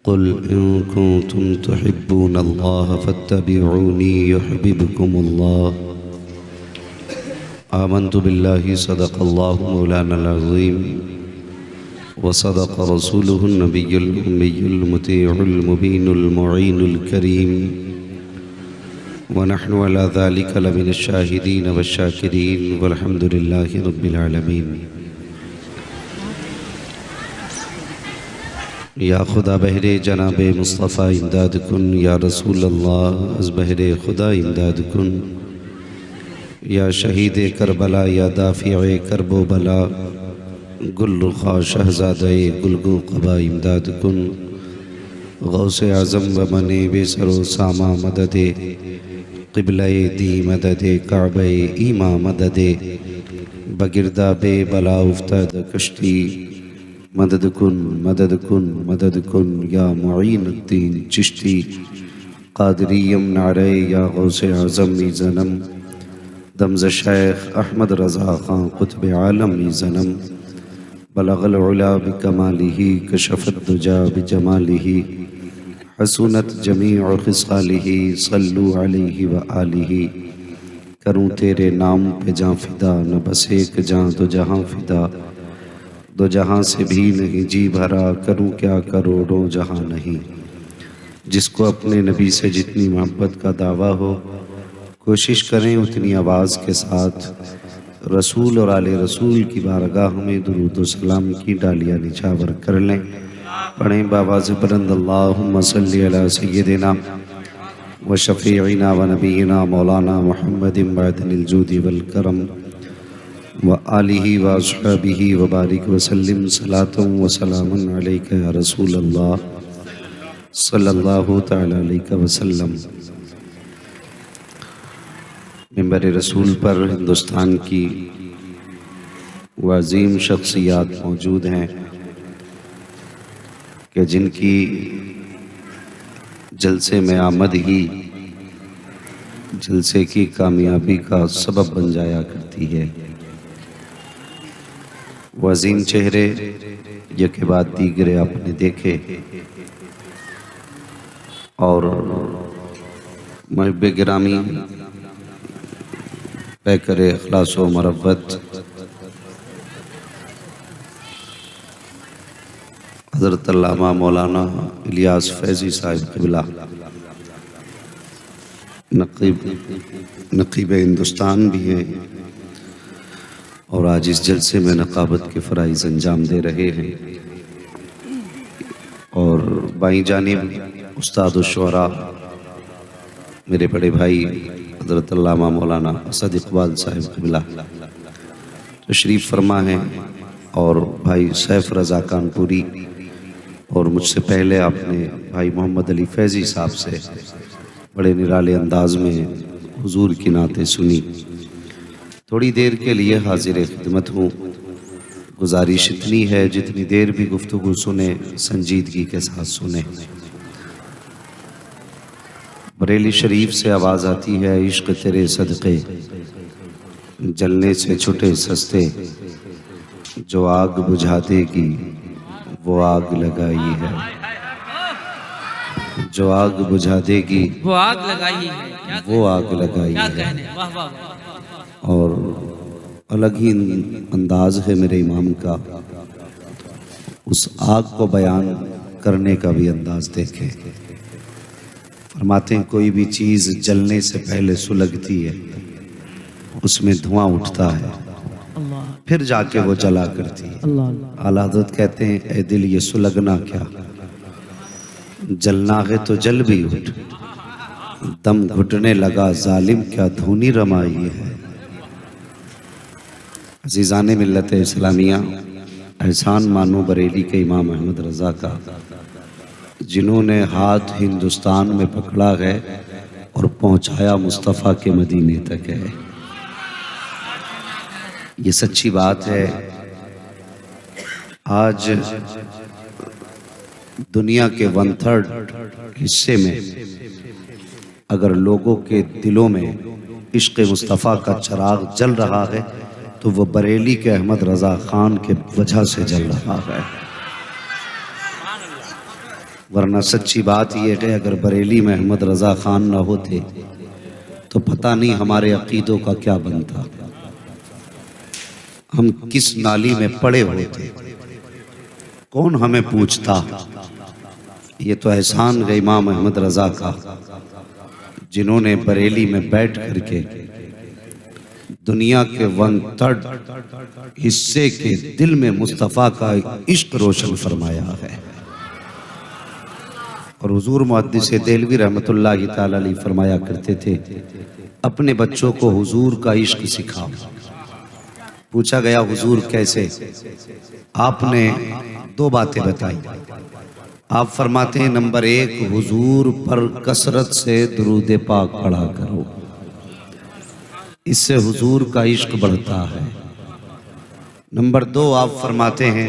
कुल इन कुंतुम तुहिब्बून अल्लाह फत्तबिऊनी युहब्बिबकुमुल्लाह। आमन्तु बिल्लाहि सदक़ल्लाहु मौलानल अज़ीम व सदक़ रसूलुहुन नबियुल उम्मियुल मुतीउल मुबीनुल मुईनुल करीम व नहनु अला ज़ालिका लमिनश शाहिदीन वश्शाकिरीन वल्हम्दुलिल्लाहि रब्बिल आलमीन। या खुदा बहरे जनाब मुस्तफ़ा इमदाद कुन, या रसूल अल्लाह अज़ बहरे खुदा इमदाद कुन, या शहीद करबला, या दाफ़िए करबो बला, गुल रुखा शहज़ादे गुलगो क़बा इमदाद कुन। गौसे आज़म व मने बेसरो सामा मददे, क़िबले दी मददे, काबे ईमा मददे, बगिरदा बे बला उफ्ताद कश्ती मदद कुन मदद कुन मदद कुन, या मुईनुद्दीन चिश्ती क़ादिरियम नारे, या गौसे आज़म ई ज़नम, दमज़ शेख अहमद रज़ा ख़ान क़ुत्ब आलम ई ज़नम, बलग़ल उला बिकमालिही कशफ़त दुजा बिजमालिही, हसूनत जमीअ ख़िसालिही, सल्लु अलैहि व आलिही। करूँ तेरे नाम पे जाँ फ़िदा, न बस एक जाँ दो जहाँ फ़िदा, दो जहाँ से भी नहीं जी भरा, करूँ क्या करोड़ों जहाँ नहीं। जिसको अपने नबी से जितनी मोहब्बत का दावा हो, कोशिश करें उतनी आवाज़ के साथ रसूल और आले रसूल की बारगाह में दुरूद व सलाम की डालियाँ निछावर कर लें। पढ़ें बावाज़ बुलंद अल्लाहुम्मा सल्ली अला सय्यदिना व शफ़ीइना व नबीना मौलाना मुहम्मदिन बअदिल जूदी वल करम व आलिही व अस्हाबिही व बारिक वसल्लिम सलातुम व सलामुन अलैका या रसूल अल्लाह सल्लल्लाहु तआला अलैहि वसल्लम। मिंबर रसूल पर हिंदुस्तान की वो अज़ीम शख्सियात मौजूद हैं कि जिनकी जलसे में आमद ही जलसे की कामयाबी का सबब बन जाया करती है। वो अज़ीम चेहरे यके बाद दीगरे आपने देखे और महब गिरामी पैकर इखलास व मरब्बत हज़रत अल्लामा मौलाना इलियास फैज़ी साहिब क़िबला नक़ीब हिंदुस्तान भी हैं और आज इस जलसे में नक़ाबत के फ़राइज़ अंजाम दे रहे हैं। और बाईं जानिब उस्ताद शुअरा मेरे बड़े भाई हज़रत अल्लामा मौलाना असद इक़बाल साहिब क़िबला तशरीफ़ फरमा हैं, और भाई सैफ रज़ा कानपुरी, और मुझसे पहले आपने भाई मोहम्मद अली फैज़ी साहब से बड़े निराले अंदाज में हुजूर की नाते सुनी। थोड़ी देर के लिए हाजिर खिदमत हूँ। गुजारिश इतनी है जितनी देर भी गुफ्तगू सुने संजीदगी के साथ सुने। बरेली शरीफ से आवाज़ आती है, इश्क तेरे सदक़े जलने से छुटे सस्ते, जो आग बुझा देगी वो आग लगाई है, जो आग बुझा देगी वो आग लगाई है, वो आग लगाई है। वाह वाह वाह। और अलग ही अंदाज है मेरे इमाम का, उस आग को बयान करने का भी अंदाज देखें। फरमाते हैं कोई भी चीज़ जलने से पहले सुलगती है, उसमें धुआं उठता है, फिर जाके वो जला करती है। आला हज़रत कहते हैं ए दिल ये सुलगना क्या, जलना है तो जल भी उठ, दम घुटने लगा जालिम क्या धूनी रमाई है। अज़ीज़ान मिल्लत इस्लामिया, एहसान मानो बरेली के इमाम अहमद रज़ा का, जिन्होंने हाथ हिंदुस्तान में पकड़ा है और पहुंचाया मुस्तफ़ा के मदीने तक है। ये सच्ची बात है। आज दुनिया के 1/3 हिस्से में अगर लोगों के दिलों में इश्क़ मुस्तफ़ा का चिराग जल रहा है तो वो बरेली के अहमद रज़ा ख़ान के वजह से जल रहा है। वरना सच्ची बात यह है अगर बरेली में अहमद रज़ा ख़ान ना होते तो पता नहीं हमारे अकीदों का क्या बनता, हम किस नाली में पड़े होते, कौन हमें पूछता। ये तो एहसान है इमाम अहमद रज़ा का, जिन्होंने बरेली में बैठ करके दुनिया के 1/3 हिस्से के दिल में मुस्तफ़ा का इश्क रोशन फरमाया है। और हुजूर मुहद्दिस देहलवी रहमतुल्लाहि ताला अलैहि फरमाया करते थे, अपने बच्चों को हुजूर का इश्क सिखाओ। पूछा गया हुजूर कैसे? आपने 2 बातें बताई। आप फरमाते हैं नंबर 1, हुजूर पर कसरत से दुरूद पाक पढ़ा करो, इससे हुजूर का इश्क बढ़ता है। नंबर 2, आप फरमाते हैं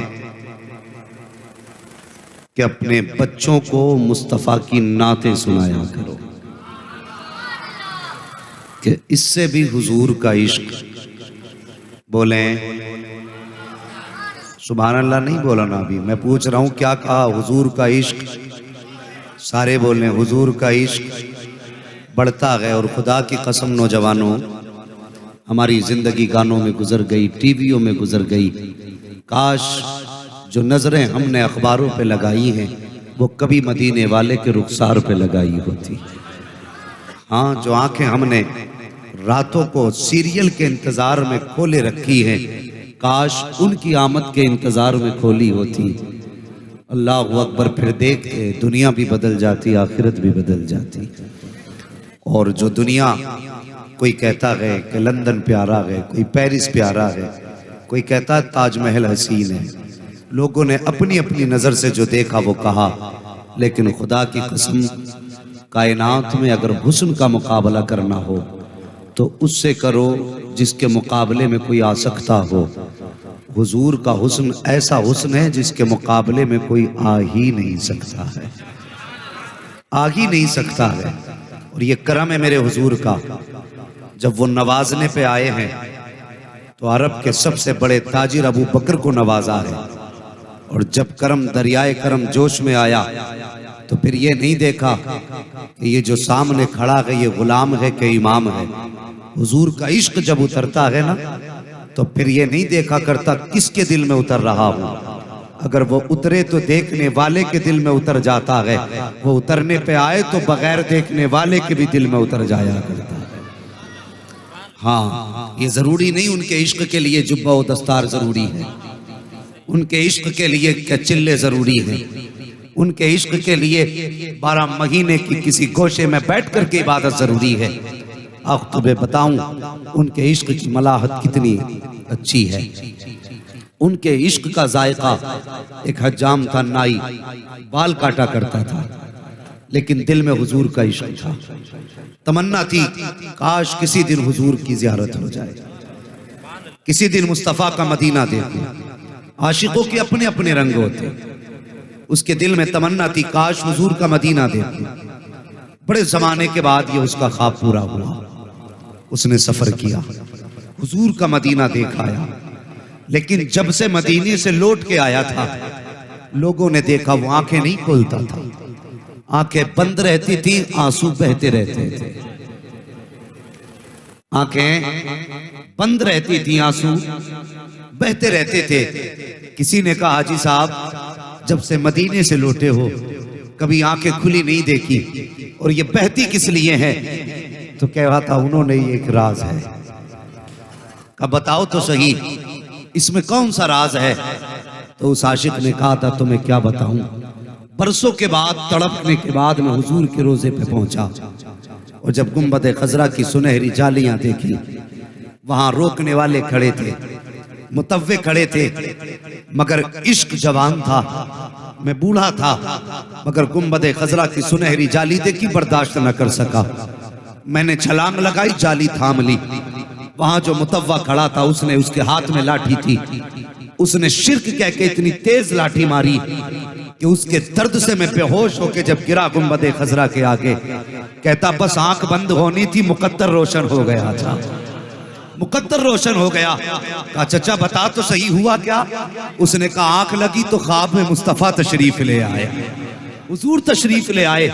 कि अपने बच्चों को मुस्तफ़ा की नातें सुनाया करो, कि इससे भी हुजूर का इश्क। बोलें सुभान अल्लाह। नहीं बोला ना अभी, मैं पूछ रहा हूं क्या कहा? हुजूर का इश्क। सारे बोलें हुजूर का इश्क बढ़ता है। और खुदा की कसम नौजवानों, हमारी जिंदगी गानों में गुजर गई, टीवियों में गुजर गई। काश जो नजरें हमने अखबारों पे लगाई हैं वो कभी मदीने वाले के रुखसार पे लगाई होती। हाँ, जो आंखें हमने रातों को सीरियल के इंतजार में खोले रखी हैं, काश उनकी आमद के इंतजार में खोली होती। अल्लाह अकबर। फिर देखते दुनिया भी बदल जाती, आखिरत भी बदल जाती। और जो दुनिया, कोई कहता है कि लंदन प्यारा है, कोई पेरिस प्यारा है, कोई कहता है ताजमहल हसीन है। लोगों ने अपनी अपनी नज़र से जो देखा वो कहा, लेकिन खुदा की कसम कायनात में अगर हुस्न का मुकाबला करना हो तो उससे करो जिसके मुकाबले में कोई आ सकता हो। हुजूर का हुस्न ऐसा हुस्न है जिसके मुकाबले में कोई आ ही नहीं सकता है, आ ही नहीं सकता है। और ये करम है मेरे हुजूर का, जब वो नवाजने पे आए हैं तो अरब के सबसे बड़े ताजिर अबू बकर को नवाजा है। और जब करम दरियाए करम जोश में आया तो फिर ये नहीं देखा कि ये जो सामने खड़ा है ये गुलाम है कि इमाम है। हुजूर का इश्क जब उतरता है ना तो फिर ये नहीं देखा करता किसके दिल में उतर रहा हूँ। अगर वो उतरे तो देखने वाले के दिल में उतर जाता है, वो उतरने पे आए तो बगैर देखने वाले के भी दिल में उतर जाया करता है। हाँ, ये जरूरी नहीं उनके इश्क के लिए जुब्बा व दस्तार जरूरी है, उनके इश्क के लिए क्या चिल्ले जरूरी हैं, उनके इश्क के लिए 12 महीने की किसी गोशे में बैठ कर के इबादत जरूरी है। अब तुम्हें बताऊं उनके इश्क की मलाहत कितनी अच्छी है। उनके इश्क का जायका, एक हज्जाम था नाई, बाल काटा करता था, लेकिन दिल में हुजूर का इश्क था। तमन्ना थी काश किसी दिन हुजूर की ज़ियारत हो जाए, किसी दिन मुस्तफ़ा का मदीना देखूं। आशिकों के अपने अपने रंग होते, उसके दिल में तमन्ना थी काश हुजूर का मदीना देखूं। बड़े जमाने के बाद ये उसका ख्वाब पूरा हुआ। उसने सफर किया, हुजूर का मदीना देख आया, लेकिन जब से मदीने से लौट के आया था लोगों ने देखा वो आंखें नहीं खोलता था, आंखें बंद रहती थी, आंसू बहते रहते थे। आंखें बंद रहती थी, आंसू बहते रहते थे। किसी ने कहा हाजी साहब जब से मदीने से लौटे हो कभी आंखें खुली नहीं देखी, और ये बहती किस लिए है? तो कह रहा था उन्होंने एक राज है। कहा बताओ तो सही इसमें कौन सा राज है? तो उस आशिक ने कहा था तुम्हें क्या बताऊं, बरसों के बाद तड़पने के बाद मैं हुजूर के रोजे पे पहुंचा, और जब गुंबद खजरा की सुनहरी जालियां देखी, वहां रोकने वाले खड़े थे, मुतव्वे खड़े थे, मगर इश्क जवान था, मैं बूढ़ा था, मगर गुंबद खजरा की सुनहरी जाली देखी, बर्दाश्त न कर सका। मैंने छलांग लगाई, जाली थाम ली। वहां जो मुतव्वा खड़ा था उसने, उसके हाथ में लाठी थी, उसने शिर्क कह के इतनी तेज लाठी मारी कि उसके दर्द से मैं बेहोश होके जब गिरा गुंबद खजरा के आगे, कहता बस आंख बंद होनी थी, मुकद्दर रोशन हो गया था, मुकद्दर रोशन हो गया। कहा चचा बता तो सही हुआ क्या? उसने कहा आंख लगी तो ख्वाब में मुस्तफा तशरीफ ले आए। हुजूर तशरीफ ले आए,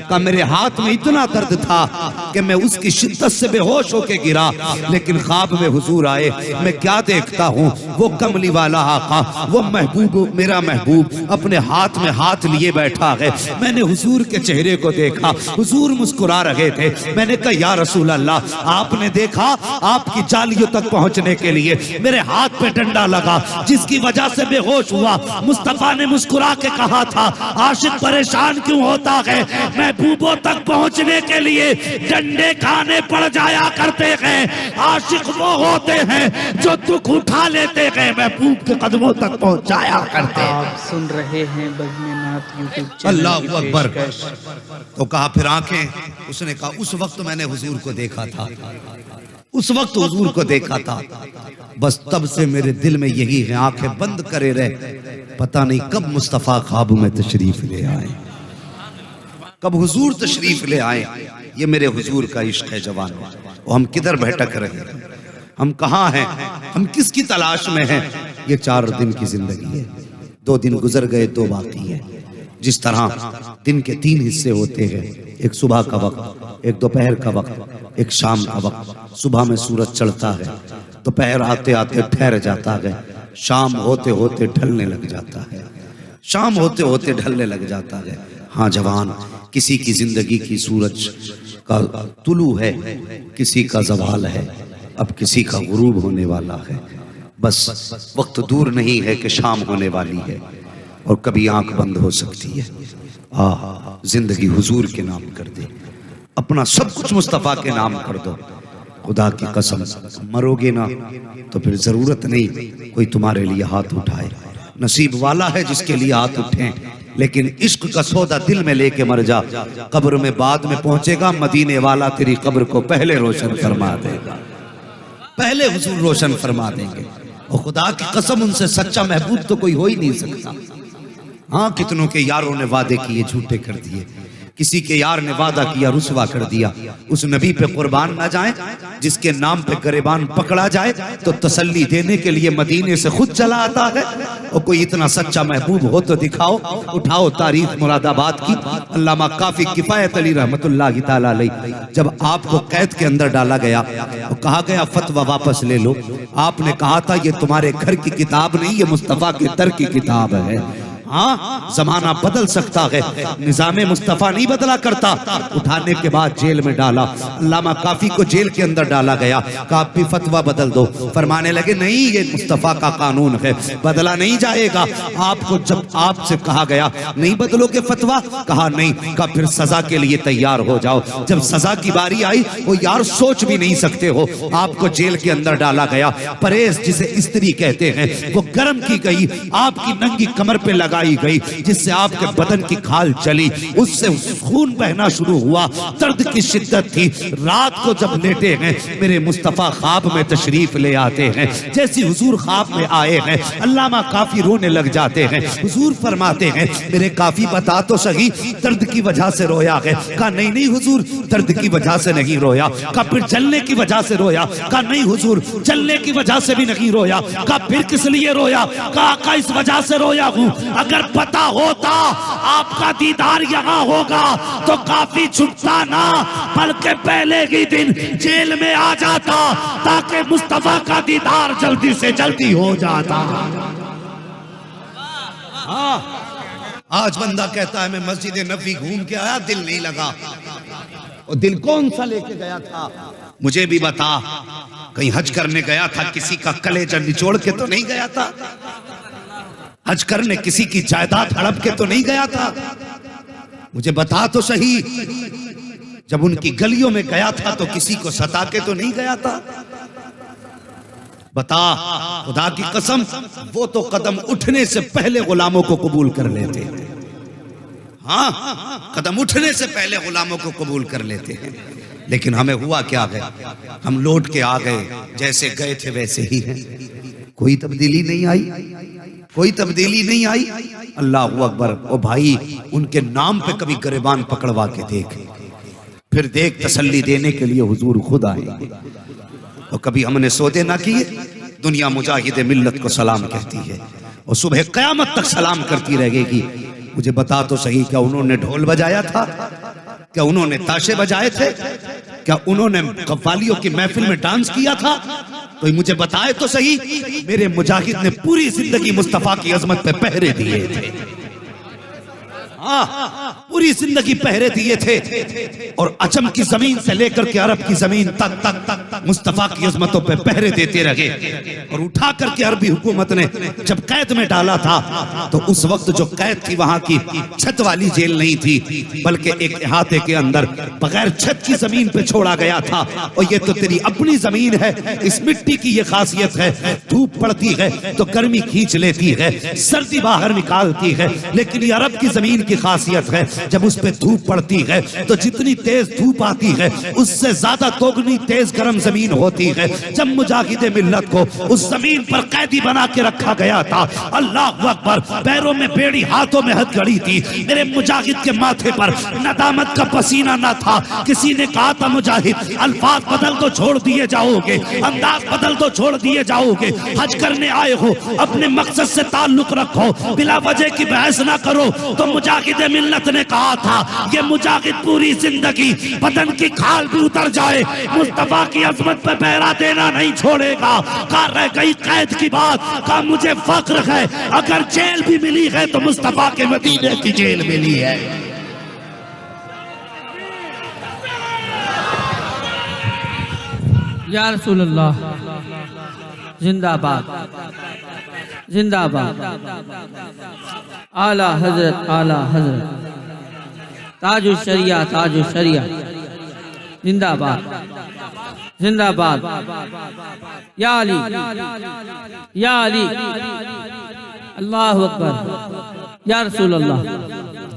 कहा मेरे हाथ में इतना दर्द था कि मैं उसकी शिद्दत से बेहोश होके गिरा, लेकिन ख्वाब में हुजूर आए। मैं क्या देखता हूँ, वो कमली वाला आका, वो महबूब, मेरा महबूब अपने हाथ में हाथ लिए बैठा है। मैंने हुजूर के चेहरे को देखा, हुजूर मुस्कुरा रहे थे। मैंने कहा या रसूल अल्लाह, आपने देखा आपकी जालियों तक पहुंचने के लिए मेरे हाथ पे डंडा लगा, जिसकी वजह से बेहोश हुआ। मुस्तफा ने मुस्कुरा के कहा था, आशिक परेशान क्यों होता है, महबूबों तक पहुंचने के लिए डंडे खाने पड़ जाया करते हैं। आशिक वो होते हैं जो दुख उठा लेते हैं, महबूब के कदमों तक पहुंचाया करते हैं। आप सुन रहे हैं बज़्म नात यूट्यूब चैनल। अल्लाहु अकबर। तो कहा फिर आंखें, उसने कहा उस वक्त मैंने हुजूर को देखा था, उस वक्त हुजूर को देखा था, बस तब से मेरे दिल में यही है, आंखें बंद करे रहे, पता नहीं कब मुस्तफा ख्वाब में तशरीफ ले आए, कब हुजूर तशरीफ ले आए। ये मेरे हुजूर का इश्क है जवान। और हम किधर भटक रहे हैं, हम कहाँ हैं, हम किसकी तलाश में हैं। ये 4 दिन की जिंदगी है, 2 दिन गुजर गए, 2 बाकी है। जिस तरह दिन के 3 हिस्से होते हैं, एक सुबह का वक्त, एक दोपहर का वक्त, एक शाम का वक्त। सुबह में सूरज चढ़ता है, दोपहर आते आते ठहर जाता है, शाम होते होते ढलने लग जाता है, शाम होते होते ढलने लग जाता है। हाँ जवान, किसी की जिंदगी की सूरज का तुलू है, किसी का जवाल है, अब किसी का गुरूब होने वाला है। बस वक्त दूर नहीं है कि शाम होने वाली है और कभी आंख बंद हो सकती है। जिंदगी हुजूर के नाम कर दे, अपना सब कुछ मुस्तफा के नाम कर दो। खुदा की कसम, मरोगे ना तो फिर जरूरत नहीं कोई तुम्हारे लिए हाथ उठाए। नसीब वाला है जिसके लिए हाथ उठे, लेकिन इश्क का सौदा दिल में लेके मर जा, कब्र में बाद में पहुंचेगा। मदीने वाला तेरी कब्र को पहले रोशन फरमा देगा, पहले हुजूर रोशन फरमा देंगे। और खुदा की कसम, उनसे सच्चा महबूब तो कोई हो ही नहीं सकता। हाँ, कितनों के यारों ने वादे किए, झूठे कर दिए। किसी के यार ने वादा किया, रुसवा कर दिया। उस नबी पे कुर्बान ना जाए जिसके नाम पे गरेबान पकड़ा जाए, तो तसल्ली देने के लिए मदीने से खुद चला आता है। और कोई इतना सच्चा महबूब हो तो दिखाओ, उठाओ तारीफ मुरादाबाद की। अल्लामा काफी किफायत अली रहमतुल्लाह ताला अलैह, जब आपको कैद के अंदर डाला गया और कहा गया फतवा वापस ले लो, आपने कहा था ये तुम्हारे घर की किताब नहीं, ये मुस्तफा के दर की किताब है। हाँ, जमाना बदल सकता है, निजामे मुस्तफा नहीं बदला करता। उठाने के बाद जेल में डाला, अल्लामा काफी को जेल के अंदर डाला गया। कहा आप भी फतवा बदल दो, फरमाने लगे नहीं, ये मुस्तफा का कानून है, बदला नहीं जाएगा। आपको जब आपसे कहा गया नहीं बदलोगे फतवा, कहा नहीं, कहा फिर सजा के लिए तैयार हो जाओ। जब सजा की बारी आई, वो यार सोच भी नहीं सकते हो, आपको जेल के अंदर डाला गया। परेश जिसे स्त्री कहते हैं, वो गर्म की गई, आपकी नंगी कमर पे लगा गई, जिससे आपके बदन की खाल चली, उससे खून बहना शुरू हुआ। दर्द की शिद्दत थी। रात को जब लेटे हैं, मेरे मुस्तफा ख्वाब में तशरीफ ले आते हैं। जैसे हुजूर ख्वाब में आए हैं, अल्लामा काफी रोने लग जाते हैं। हुजूर फरमाते हैं मेरे काफी बता तो सही, दर्द की वजह से रोया है? कहा नहीं नहीं हुजूर, दर्द की वजह से नहीं रोया। कहा फिर जलने की वजह से रोया? कहा नहीं हुजूर, जलने की वजह से भी नहीं रोया। कहा फिर किस लिए रोया? कहा इस वजह से रोया हूं, अगर पता होता आपका दीदार यहाँ होगा तो काफी छुपता ना, बल्कि पहले ही दिन जेल में आ जाता, ताकि मुस्तफा का दीदार जल्दी से जल्दी हो जाता। हाँ, आज बंदा कहता है मैं मस्जिद नबी घूम के आया, दिल नहीं लगा। और दिल कौन सा लेके गया था? मुझे भी बता। कहीं हज करने गया था, किसी का कलेजा निचोड़ के तो नहीं गया था? हज करने किसी की जायदाद हड़प के तो नहीं गया था? मुझे बता तो सही। जब उनकी गलियों में गया था तो किसी को सता के तो नहीं गया था? बता, खुदा की कसम, वो तो कदम उठने से पहले गुलामों को कबूल कर लेते। हाँ, कदम उठने से पहले गुलामों को कबूल कर लेते हैं। लेकिन हमें हुआ क्या है, हम लौट के आ गए, जैसे गए थे वैसे ही हैं। कोई तब्दीली नहीं आई, कोई तब्दीली नहीं आई। अल्लाह अकबर। ओ भाई, उनके नाम पे कभी गिरबान पकड़वा के देख, फिर देख तसल्ली देने के लिए हुजूर खुद आएंगे। और कभी हमने सौदे ना किए, दुनिया मुजाहिद मिल्लत को सलाम कहती है और सुबह क़यामत तक सलाम करती रहेगी। मुझे बता तो सही, क्या उन्होंने ढोल बजाया था? क्या उन्होंने ताशे बजाए थे? क्या उन्होंने कव्वालियों की महफिल में डांस किया था? तो मुझे बताए तो सही। मेरे मुजाहिद ने पूरी जिंदगी मुस्तफा की अजमत पे पहरे दिए थे। हाँ, पूरी जिंदगी पहरे दिए थे और अजम की जमीन से लेकर के अरब की जमीन तक मुस्तफा की अजमतों पे पहरे देते रहे। और उठा करके अरबी हुकूमत ने जब कैद में डाला था तो उस वक्त जो कैद थी वहां की छत वाली जेल नहीं थी, बल्कि एक इहाते के अंदर बगैर छत की जमीन पे छोड़ा गया था। और ये तो तेरी अपनी जमीन है, इस मिट्टी की ये खासियत है, धूप पड़ती है तो गर्मी खींच लेती है, सर्दी बाहर निकालती है। लेकिन ये अरब की जमीन की खासियत है, जब उस पे धूप पड़ती है तो जितनी तेज धूप आती है उससे ज्यादा दोगुनी तेज गर्म जमीन होती है। जब मुजाहिदे मिल्लत को उस जमीन पर कैदी बना के रखा गया था, अल्लाह अकबर, पैरों में बेड़ी हाथों में हथकड़ी थी, मेरे मुजाहिद के माथे पर नदामत का पसीना ना था। किसी ने कहा था मुजाहिद अल्फाज बदल तो छोड़ दिए जाओगे, अंदाज बदल तो छोड़ दिए जाओगे, हज करने आए हो अपने मकसद से ताल्लुक रखो, बिला वजह की बहस ना करो। तो मुजाहिदे मिल्लत ने कहा था ये मुजाहिद पूरी जिंदगी बदन की खाल भी उतर जाए मुस्तफा की अजमत पे पहरा देना नहीं छोड़ेगा। कहा रह गई कैद की बात, कहा मुझे फख्र है अगर जेल भी मिली है तो मुस्तफा के मदीने की जेल मिली है। या रसूल अल्लाह जिंदाबाद जिंदाबाद। आला हजरत आला हजरत ताजुल शरिया ताजुल शरिया जिंदाबाद जिंदाबाद। या अली या अली अल्लाहु अकबर या रसूल अल्लाह।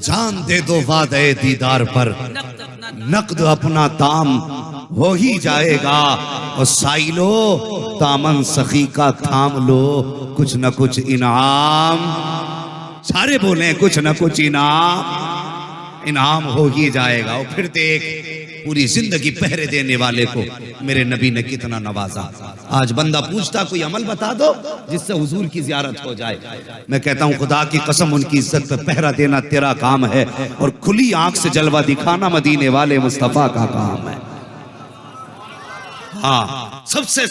जान दे दो वादे दीदार पर, नकद अपना दाम हो ही जाएगा। और साइलो दामन सखी का थाम लो, कुछ न कुछ इनाम, सारे बोले कुछ न कुछ इनाम हो ही जाएगा। और फिर देख पूरी जिंदगी पहरे देने वाले को मेरे नबी ने कितना नवाजा। आज बंदा पूछता कोई अमल बता दो जिससे हुजूर की जियारत हो जाए। मैं कहता हूँ खुदा की कसम उनकी इज्जत पे पहरा देना तेरा काम है, और खुली आंख से जलवा दिखाना मदीने वाले मुस्तफा का काम है। हाँ, सबसे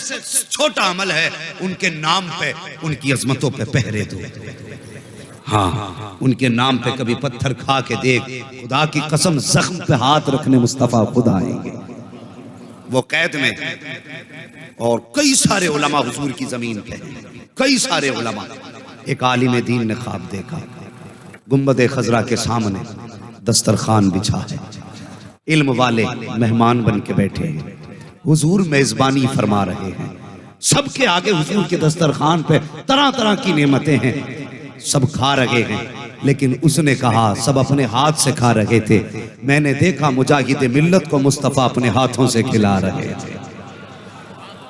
छोटा अमल है उनके नाम पे उनकी अजमतों पे पहरे दो। हाँ, उनके नाम पे कभी पत्थर खा के देख, खुदा की कसम जख्म पे हाथ रखने मुस्तफा खुद आएंगे। वो कैद में और कई सारे उलमा हुजूर की जमीन पे, कई सारे उलमा। एक आलिम दीन ने ख्वाब देखा, गुंबद खजरा के सामने दस्तरखान बिछा है, इल्म वाले मेहमान बन के बैठे हैं, हुजूर मेजबानी फरमा रहे हैं, सबके आगे हुजूर के दस्तरखान पे तरह तरह की नेमतें हैं, सब खा रहे हैं। लेकिन उसने कहा सब अपने हाथ से खा रहे थे, मैंने देखा मुजाहिद मिल्लत को मुस्तफा अपने हाथों से खिला रहे थे।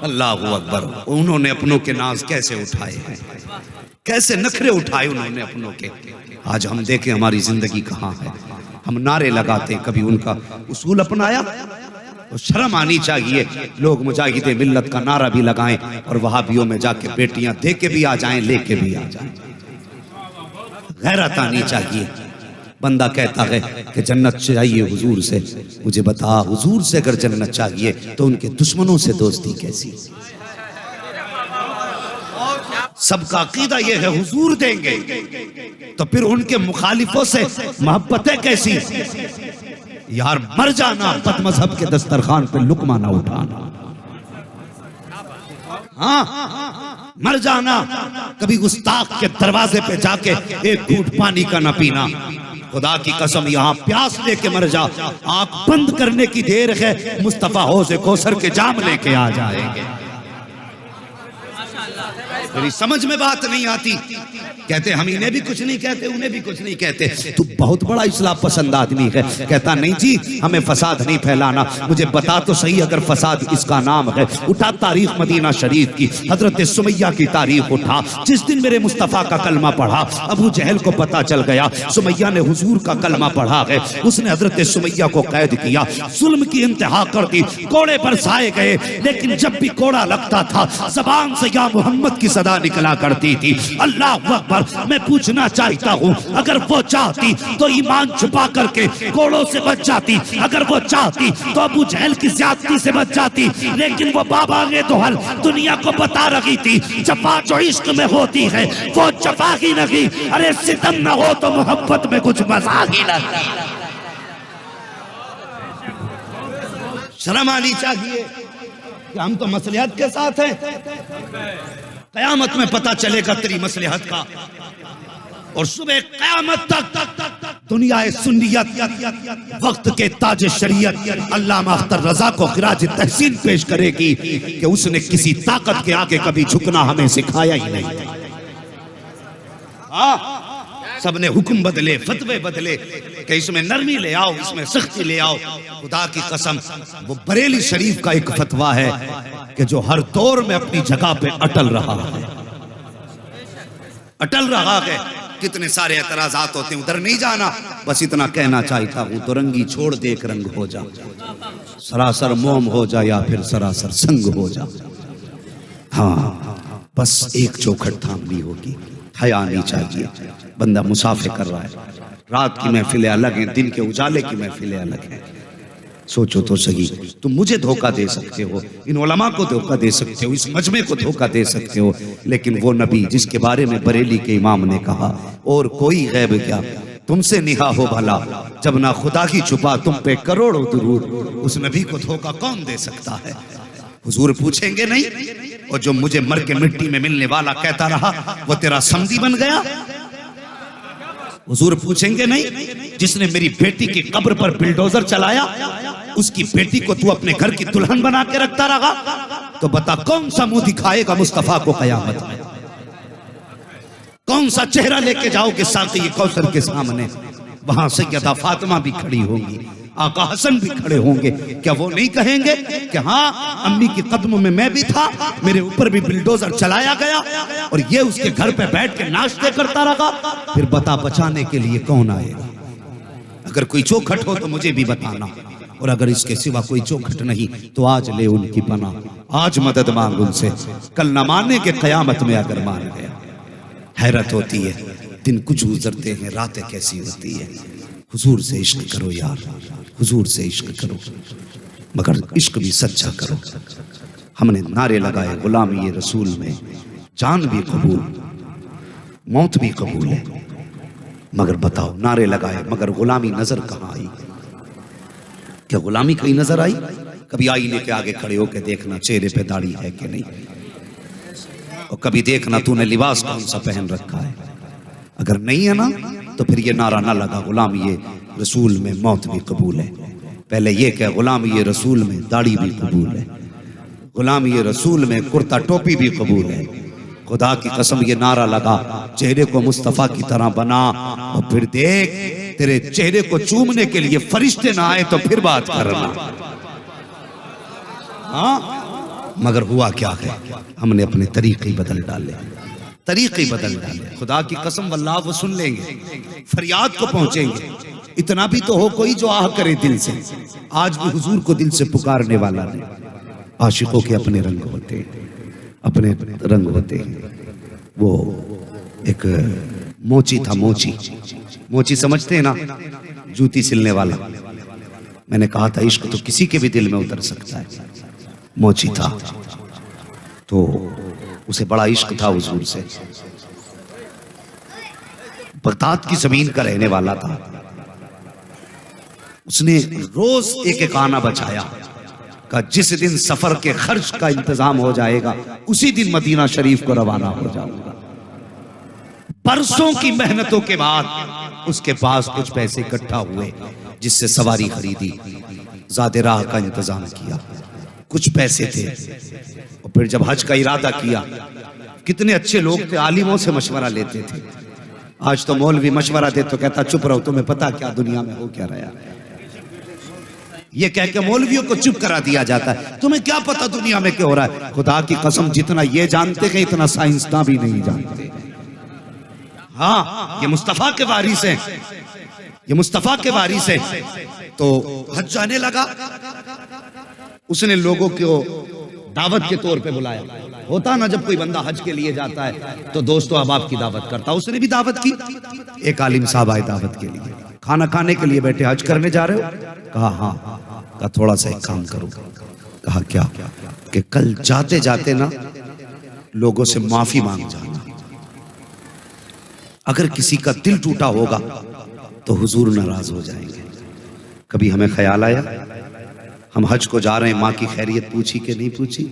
अल्लाह अकबर। उन्होंने अपनों के नाज कैसे उठाए हैं, कैसे नखरे उठाए उन्होंने अपनों के। आज हम देखें हमारी जिंदगी कहाँ है। हम नारे लगाते, कभी उनका उसूल अपनाया? तो शर्म आनी चाहिए। लोग मुजाहिद मिल्लत का नारा भी लगाएं और वहाबियों में जाके बेटियां दे के भी आ जाएं, लेके भी आ जाएं। गैरत आनी चाहिए। बंदा कहता है कि जन्नत चाहिए हुजूर से, मुझे बता हुजूर से अगर जन्नत चाहिए तो उनके दुश्मनों से दोस्ती कैसी? सबका अकीदा यह है हुजूर देंगे, तो फिर उनके मुखालिफों से मोहब्बतें कैसी? यार मर जाना, बद मजहब के दस्तरखान पे लुकमा ना उठाना। हाँ, मर जाना, कभी गुस्ताख के दरवाजे पे जाके एक घूंट पानी का ना पीना। खुदा की कसम यहाँ प्यास लेके मर जा, आंख बंद करने की देर है, मुस्तफा हौज़े कौसर के जाम लेके आ जाएंगे। मेरी समझ में बात नहीं आती। कहते हम इन्हें भी कुछ नहीं कहते, उन्हें भी कुछ नहीं कहते, तू बहुत बड़ा इस्लाम पसंद आदमी है। कहता नहीं जी, हमें फसाद नहीं फैलाना। मुझे बता तो सही अगर फसाद इसका नाम है। उठा तारीख मदीना शरीफ की, हजरत सुमैया की तारीख उठा। जिस दिन मेरे मुस्तफ़ा का कलमा पढ़ा, अबू जहल को पता चल गया सुमैया ने हुजूर का कलमा पढ़ा है। उसने हजरत सुमैया को कैद किया, जुल्म की इंतहा कर दी, कोड़े बरसाए गए। लेकिन जब भी कोड़ा लगता था, जबान से या मोहम्मद की सदा निकला करती थी। अल्लाह अकबर। मैं पूछना चाहता हूँ, अगर वो चाहती तो ईमान छुपा करके घोड़ों से बच जाती, अगर वो चाहती तो अबू जहल की ज्यादती से बच जाती, लेकिन वो बाबा ने दोहल दुनिया को बता रही थी जफा जो इश्क में होती है वो जफा ही नहीं। अरे सितम न हो तो मोहब्बत में कुछ मजा ही नहीं। शर्म आनी चाहिए कि हम तो मसलिहत के साथ हैं। कयामत में पता चलेगा तेरी मसलिहत का, और सुबह कयामत तक दुनिया सुन्नियत वक्त के ताज शरीयत अल्लामा अख्तर रजा को खिराज तहसीन पेश करेगी कि उसने किसी ताकत के आगे कभी झुकना हमें सिखाया ही नहीं। सबने हुक्म बदले, फतवे बदले कि इसमें नरमी ले आओ, इसमें सख्ती ले आओ। खुदा की कसम, वो बरेली शरीफ का एक फतवा है कि जो हर दौर में अपनी जगह पे अटल रहा है, अटल रहा है। कितने सारे एतराजात होते हैं, उधर नहीं जाना। बस इतना कहना चाहता हूं, तो रंगी छोड़ दे एक रंग हो जा, सरासर मोम हो जा या फिर सरासर संग हो जा। हाँ, बस एक चौखट थामनी होगी, हया आनी चाहिए। बंदा मुसाफिर कर रहा है, रात की महफिलें अलग हैं, दिन के उजाले की महफिलें अलग हैं। सोचो तो सही, तुम मुझे धोखा दे सकते हो, इन उलमा को धोखा दे सकते हो, इस मजमे को धोखा दे सकते हो, लेकिन वो नबी जिसके बारे में बरेली के इमाम ने कहा, और कोई गैब क्या तुमसे निहा हो भला, जब ना खुदा की छुपा तुम पे करोड़ों दुरूद, उस नबी को धोखा कौन दे सकता है? हुजूर पूछेंगे नहीं, और जो मुझे मर के मिट्टी में मिलने वाला कहता रहा वो तेरा समधी बन गया? हुजूर पूछेंगे नहीं, जिसने मेरी बेटी की कब्र पर बिल्डोजर चलाया उसकी बेटी को तू अपने घर की दुल्हन बना के रखता रहा? तो बता कौन सा मुंह दिखाएगा मुस्तफा को कयामत में? कौन सा चेहरा लेके जाओगे साक़ी कौसर के सामने? वहां सैयदा फातिमा भी खड़ी होंगी, आका हसन भी खड़े होंगे। क्या वो नहीं कहेंगे कि हाँ, अम्मी की कदमों में मैं भी था, मेरे ऊपर भी बिल्डोजर चलाया गया और ये उसके घर पे बैठ के नाश्ते करता रहा? फिर बता, बचाने के लिए कौन आएगा? अगर कोई चौखट हो तो मुझे भी बताना, और अगर इसके सिवा कोई चौखट नहीं तो आज ले उनकी पनाह, आज मदद मांग उनसे, कल न माने के कयामत में अगर मान गया। हैरत होती है, दिन कुछ गुजरते हैं, रातें कैसी होती है। हुजूर से इश्क करो यार, हुजूर से इश्क करो, मगर इश्क भी सच्चा करो। हमने नारे लगाए गुलामी रसूल में, जान भी कबूल मौत भी कबूल है, मगर बताओ नारे लगाए मगर गुलामी नजर कहाँ आई? क्या गुलामी कहीं नजर आई? कभी आईने के आगे खड़े होकर देखना चेहरे पे दाढ़ी है कि नहीं, और कभी देखना तूने लिबास कौन सा पहन रखा है। अगर नहीं है ना तो फिर ये नारा ना लगा गुलामी रसूल में मौत भी कबूल है। पहले ये क्या, गुलामी रसूल में दाढ़ी भी कबूल है, गुलामी रसूल में कुर्ता टोपी भी कबूल है। खुदा की कसम ये नारा लगा, चेहरे को मुस्तफा की तरह बना, और फिर देख तेरे चेहरे को चूमने के लिए फरिश्ते ना आए तो फिर बात करना। हाँ, मगर हुआ क्या है, हमने अपने तरीके बदल डाले, तरीके बदल डाले। खुदा की कसम वल्लाह वो सुन लेंगे, फरियाद को पहुंचेंगे। इतना भी तो हो कोई जो आह करे दिल से। आज भी हुजूर को दिल से पुकारने वाला नहीं। आशिकों के अपने रंग होते हैं, अपने रंग होते हैं। वो एक मोची था, मोची, मोची समझते हैं ना, जूती सिलने वाला। मैंने कहा था इश्क तो किसी के भी दिल में उतर सकता है। मोची था तो उसे बड़ा इश्क था हुजूर से। बगदाद की जमीन का रहने वाला था। उसने रोज एक एक आना बचाया का जिस दिन सफर के खर्च का इंतजाम हो जाएगा उसी दिन मदीना शरीफ को रवाना हो जाऊंगा। बरसों की मेहनतों के बाद उसके पास कुछ पैसे इकट्ठा हुए, जिससे सवारी खरीदी, ज़ादे राह का इंतजाम किया, कुछ पैसे थे। और फिर जब हज का इरादा किया, कितने अच्छे लोग थे, आलिमों से मशवरा लेते थे। आज तो मौलवी मशवरा दे तो कहता चुप रहो, तुम्हें पता क्या दुनिया में हो क्या रहा है। ये कह के मौलवियों को चुप करा दिया जाता है, तुम्हें क्या पता दुनिया में क्या हो रहा है। खुदा की कसम जितना ये जानते हैं इतना साइंसदान भी नहीं जानते। हाँ, ये मुस्तफा के वारिस हैं, ये मुस्तफा के वारिस हैं। तो हज जाने लगा, उसने लोगों को दावत के तौर पे बुलाया, होता ना जब कोई बंदा हज के लिए जाता है तो दोस्तों अहबाब की दावत करता, उसने भी दावत की। एक आलिम साहब आए दावत के लिए, खाना खाने के लिए बैठे, हज करने जा रहे हो? कहा हाँ। कहा थोड़ा सा एक काम करो। कहा क्या? कि कल जाते जाते ना लोगों से माफी मांग जाना, अगर किसी का दिल टूटा होगा तो हुजूर नाराज हो जाएंगे। कभी हमें ख्याल आया हम हज को जा रहे हैं, माँ की खैरियत पूछी कि नहीं पूछी?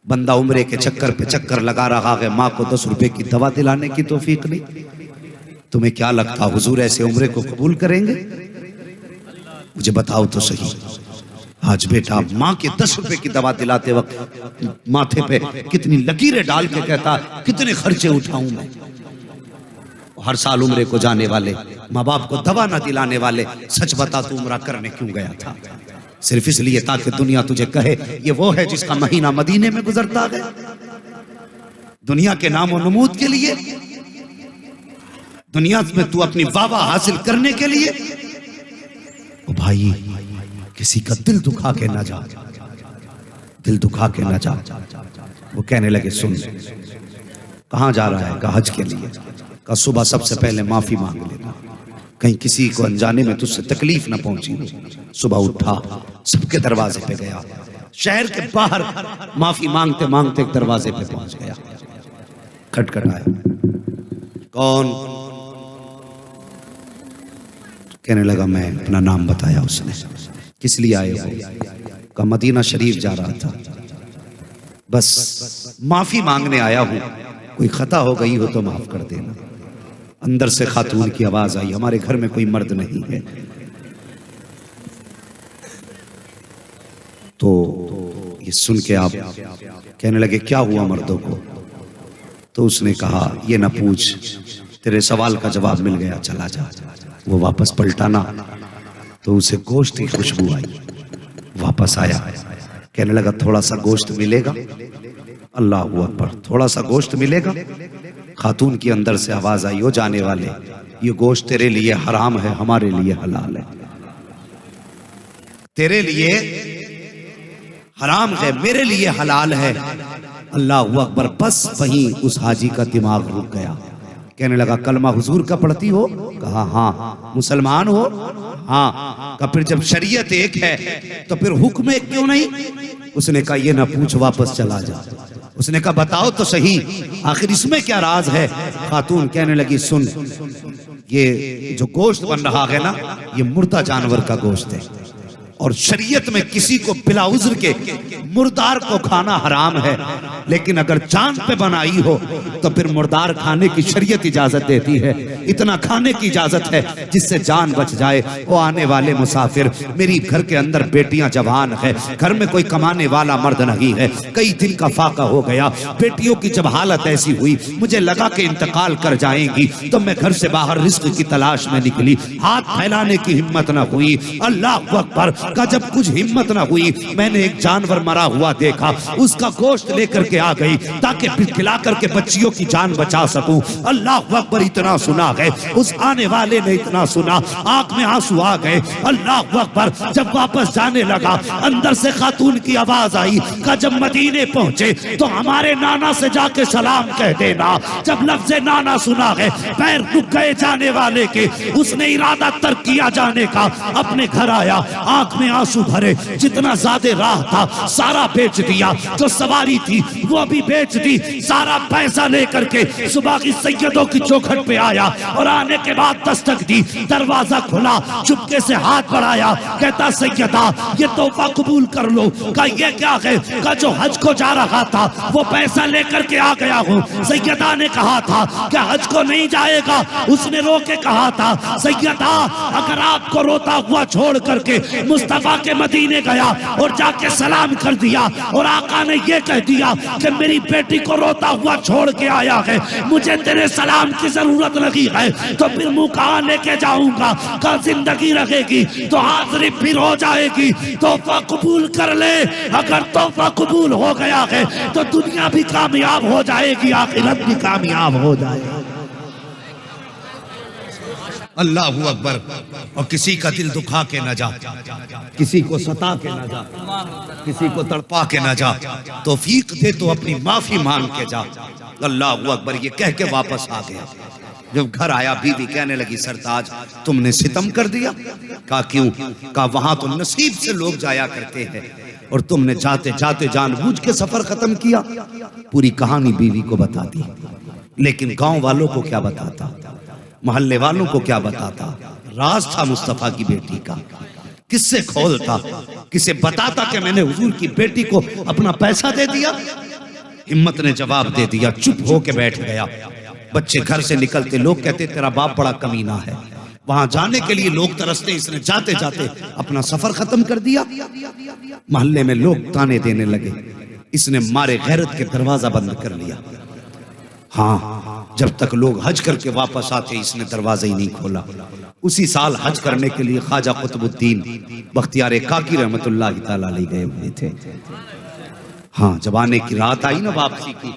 बंदा उम्रे के चक्कर पे चक्कर लगा रहा है, माँ को 10 रुपए की दवा दिलाने की तौफीक नहीं। तुम्हें क्या लगता हुजूर ऐसे उम्रे को कबूल करेंगे? मुझे बताओ तो सही। आज बेटा माँ के 10 रुपए की दवा दिलाते वक्त माथे पे कितनी लकीरें डाल के कहता कितने खर्चे उठाऊं मैं। हर साल उम्रे को जाने वाले, माँ बाप को दवा ना दिलाने वाले, सच बता तू उम्रा करने क्यों गया था? सिर्फ इसलिए ताकि दुनिया तुझे कहे ये वो है जिसका महीना मदीने में गुजरता है। दुनिया के नामो नमूद के लिए, दुनिया में तू अपनी वाह हासिल करने के लिए। ओ भाई किसी का दिल दुखा के ना जा, दिल दुखा के ना जा। वो कहने लगे सुन कहां जा रहा है? कहा हज के लिए। कहा सुबह सबसे पहले माफी मांग लेना, कहीं किसी को अनजाने में तुझसे तकलीफ ना पहुंची। सुबह उठा, सबके दरवाजे पे गया, शहर के बाहर माफी मांगते मांगते एक दरवाजे पे पहुंच गया। खटखटाया, कौन? कहने लगा मैं। अपना नाम बताया उसने। किस लिए आए हो? कहा मदीना शरीफ जा रहा था, बस माफी मांगने आया हूं, कोई खता हो गई हो तो माफ कर देना। अंदर से खातून की आवाज आई, हमारे घर में कोई मर्द नहीं है। तो ये सुन के आप कहने लगे क्या हुआ मर्दों को? तो उसने कहा ये ना पूछ, तेरे सवाल का जवाब मिल गया, चला जा। वो वापस पलटा ना तो उसे गोश्त की खुशबू आई। वापस आया, कहने लगा थोड़ा सा गोश्त मिलेगा? अल्लाह अकबर, थोड़ा सा गोश्त मिलेगा? खातून की अंदर से आवाज आई, हो जाने वाले, ये गोश्त तेरे लिए हराम है, हमारे लिए हलाल है। तेरे लिए हराम है, मेरे लिए हलाल है। अल्लाह अकबर। बस वहीं उस हाजी का दिमाग रुक गया। कहने लगा कलमा हुजूर का पढ़ती हो? कहा हाँ। मुसलमान हो? हाँ। कहा फिर जब शरीयत एक है तो फिर हुक्म एक क्यों नहीं? उसने कहा ये ना पूछ, वापस चला जा। उसने कहा बताओ तो सही, आखिर इसमें क्या राज है? खातून कहने लगी सुन, ये जो गोश्त बन रहा है ना, ये मुर्दा जानवर का गोश्त है, और शरीयत में किसी को बिला उज्र के मुर्दार को खाना हराम है, लेकिन अगर जान पे बनाई हो तो फिर मुर्दार खाने की शरीयत इजाजत देती है। इतना खाने की इजाजत है जिससे जान बच जाए। वो आने वाले मुसाफिर, मेरी घर के अंदर बेटियां जवान है, घर में कोई कमाने वाला मर्द नहीं है, कई दिन का फाका हो गया। बेटियों की जब हालत ऐसी हुई, मुझे लगा कि इंतकाल कर जाएंगी, तो मैं घर से बाहर रिस्क की तलाश में निकली। हाथ फैलाने की हिम्मत न हुई। अल्लाह अकबर का जब कुछ हिम्मत न हुई, मैंने एक जानवर मरा हुआ देखा, उसका गोश्त लेकर के आ गई ताकि खिला करके बच्चियों की जान बचा सकूं। अल्लाह अकबर। इतना सुना है, उस आने वाले ने इतना सुना, आंख में आंसू आ गए। अल्लाह अकबर। जब वापस जाने लगा, अंदर से खातून की आवाज आई का जब मदीने पहुंचे तो हमारे नाना से जाके सलाम कह देना। जब लफ्ज़ नाना सुना है, पैर रुक गए जाने वाले के। उसने इरादा तर्क किया जाने का, अपने घर आया, आंख में आंसू भरे, जितना ज्यादा राह था सारा बेच दिया, जो सवारी थी वो भी बेच दी, सारा पैसा लेकर के सुबह की सैयदों की चौखट पे आया, और आने के बाद दस्तक दी, दरवाजा खुला, चुपके से हाथ बढ़ाया, कहता सैयदा ये तोहफा कबूल कर लो। का ये क्या है? का जो हज को जा रहा था वो पैसा लेकर के आ गया हूँ। सैयदा ने कहा था कि हज को नहीं जाएगा, उसने रो के कहा था सैयदा अगर आपको रोता हुआ छोड़ करके मुस्तफा के मदीने गया और जाके सलाम कर दिया, और आका ने ये कह दिया कि मेरी बेटी को रोता हुआ छोड़ के आया है, मुझे तेरे सलाम की जरूरत नहीं है, तो फिर मुंह कहां लेके जाऊंगा? का जिंदगी रहेगी तो हाजिरी फिर हो जाएगी। तोहफा कबूल कर ले, अगर तोहफा कबूल हो गया है तो दुनिया भी कामयाब हो जाएगी, आखिरत भी कामयाब हो जाएगी। अल्लाहू अकबर। और किसी का दिल दुखा के न जा, किसी को सता के न जा, किसी को तड़पा के न जा, तौफीक दे तो अपनी माफी मांग के जा। अल्लाहू अकबर ये कह के वापस आ गया। जब घर आया बीवी कहने लगी सरताज तुमने सितम कर दिया। कहा क्यों? कहा वहां तो नसीब से लोग जाया करते हैं और तुमने जाते जाते जानबूझ के सफर खत्म किया। पूरी कहानी बीवी को बता दी, लेकिन गांव वालों को क्या बताता, मोहल्ले वालों को क्या बताता? राज था मुस्तफा की बेटी का, किससे खोलता, किसे बताता कि मैंने हुजूर की बेटी को अपना पैसा दे दिया? हिम्मत ने जवाब दे दिया, चुप होके बैठ गया। बच्चे घर से निकलते लोग कहते तेरा बाप बड़ा कमीना है। वहां जाने के लिए लोग तरसते, इसने जाते जाते अपना सफर खत्म कर दिया। मोहल्ले में लोग ताने देने लगे, इसने मारे गैरत के दरवाजा बंद कर लिया। हाँ, जब तक लोग हज करके वापस आते इसने दरवाजा ही नहीं खोला। उसी साल हज करने के लिए ख्वाजा कुतुबुद्दीन बख्तियार काकी रहमतुल्लाह तआला अलैह गए हुए थे। हाँ, जब आने की रात आई ना वापसी की,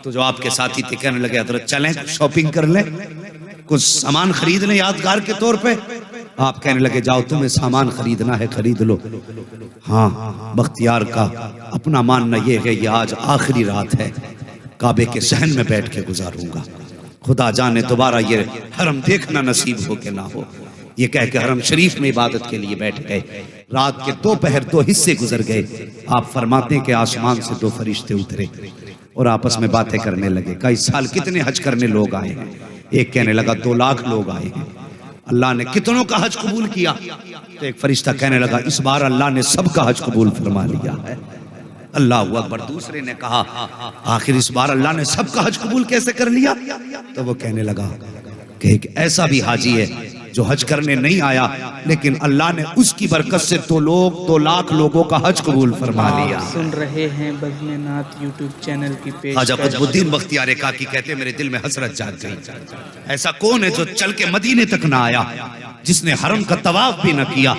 तो जो आपके साथी थे कहने लगे हजरत चलें शॉपिंग कर लें, कुछ सामान खरीद लें यादगार के तौर पे। आप कहने लगे जाओ तुम्हें सामान खरीदना है खरीद लो। हाँ, बख्तियार का अपना मानना यह है ये आज आखिरी रात है, काबे के सहन में बैठ के गुजारूंगा, खुदा जाने दोबारा ये हरम देखना नसीब हो के ना हो। ये कह के हरम शरीफ में इबादत के लिए बैठ गए। रात के दोपहर 2 हिस्से गुजर गए। आप फरमाते हैं कि आसमान से 2 फरिश्ते उतरे और आपस में बातें करने लगे। कई साल कितने हज करने लोग आए हैं? एक कहने लगा 2 लाख लोग आए हैं। अल्लाह ने कितनों का हज कबूल किया? तो एक फरिश्ता कहने लगा इस बार अल्लाह ने सबका हज कबूल फरमा लिया है। अल्लाह अकबर। दूसरे ने कहा आखिर इस बार अल्लाह ने सबका हज कबूल कैसे कर लिया? तो वो कहने लगा कि एक ऐसा भी हाजी है जो हज करने नहीं आया, लेकिन अल्लाह ने उसकी बरकत से 2 लाख लोगों का हज कबूल फरमा लिया। सुन रहे हैं बज़्म नात यूट्यूब चैनल की पेश। ख्वाजा कुतुबुद्दीन बख्तियार काकी कहते मेरे दिल में हसरत जाग गई। ऐसा कौन है जो चल के मदीने तक ना आया, जिसने हरम का तवाफ भी न किया,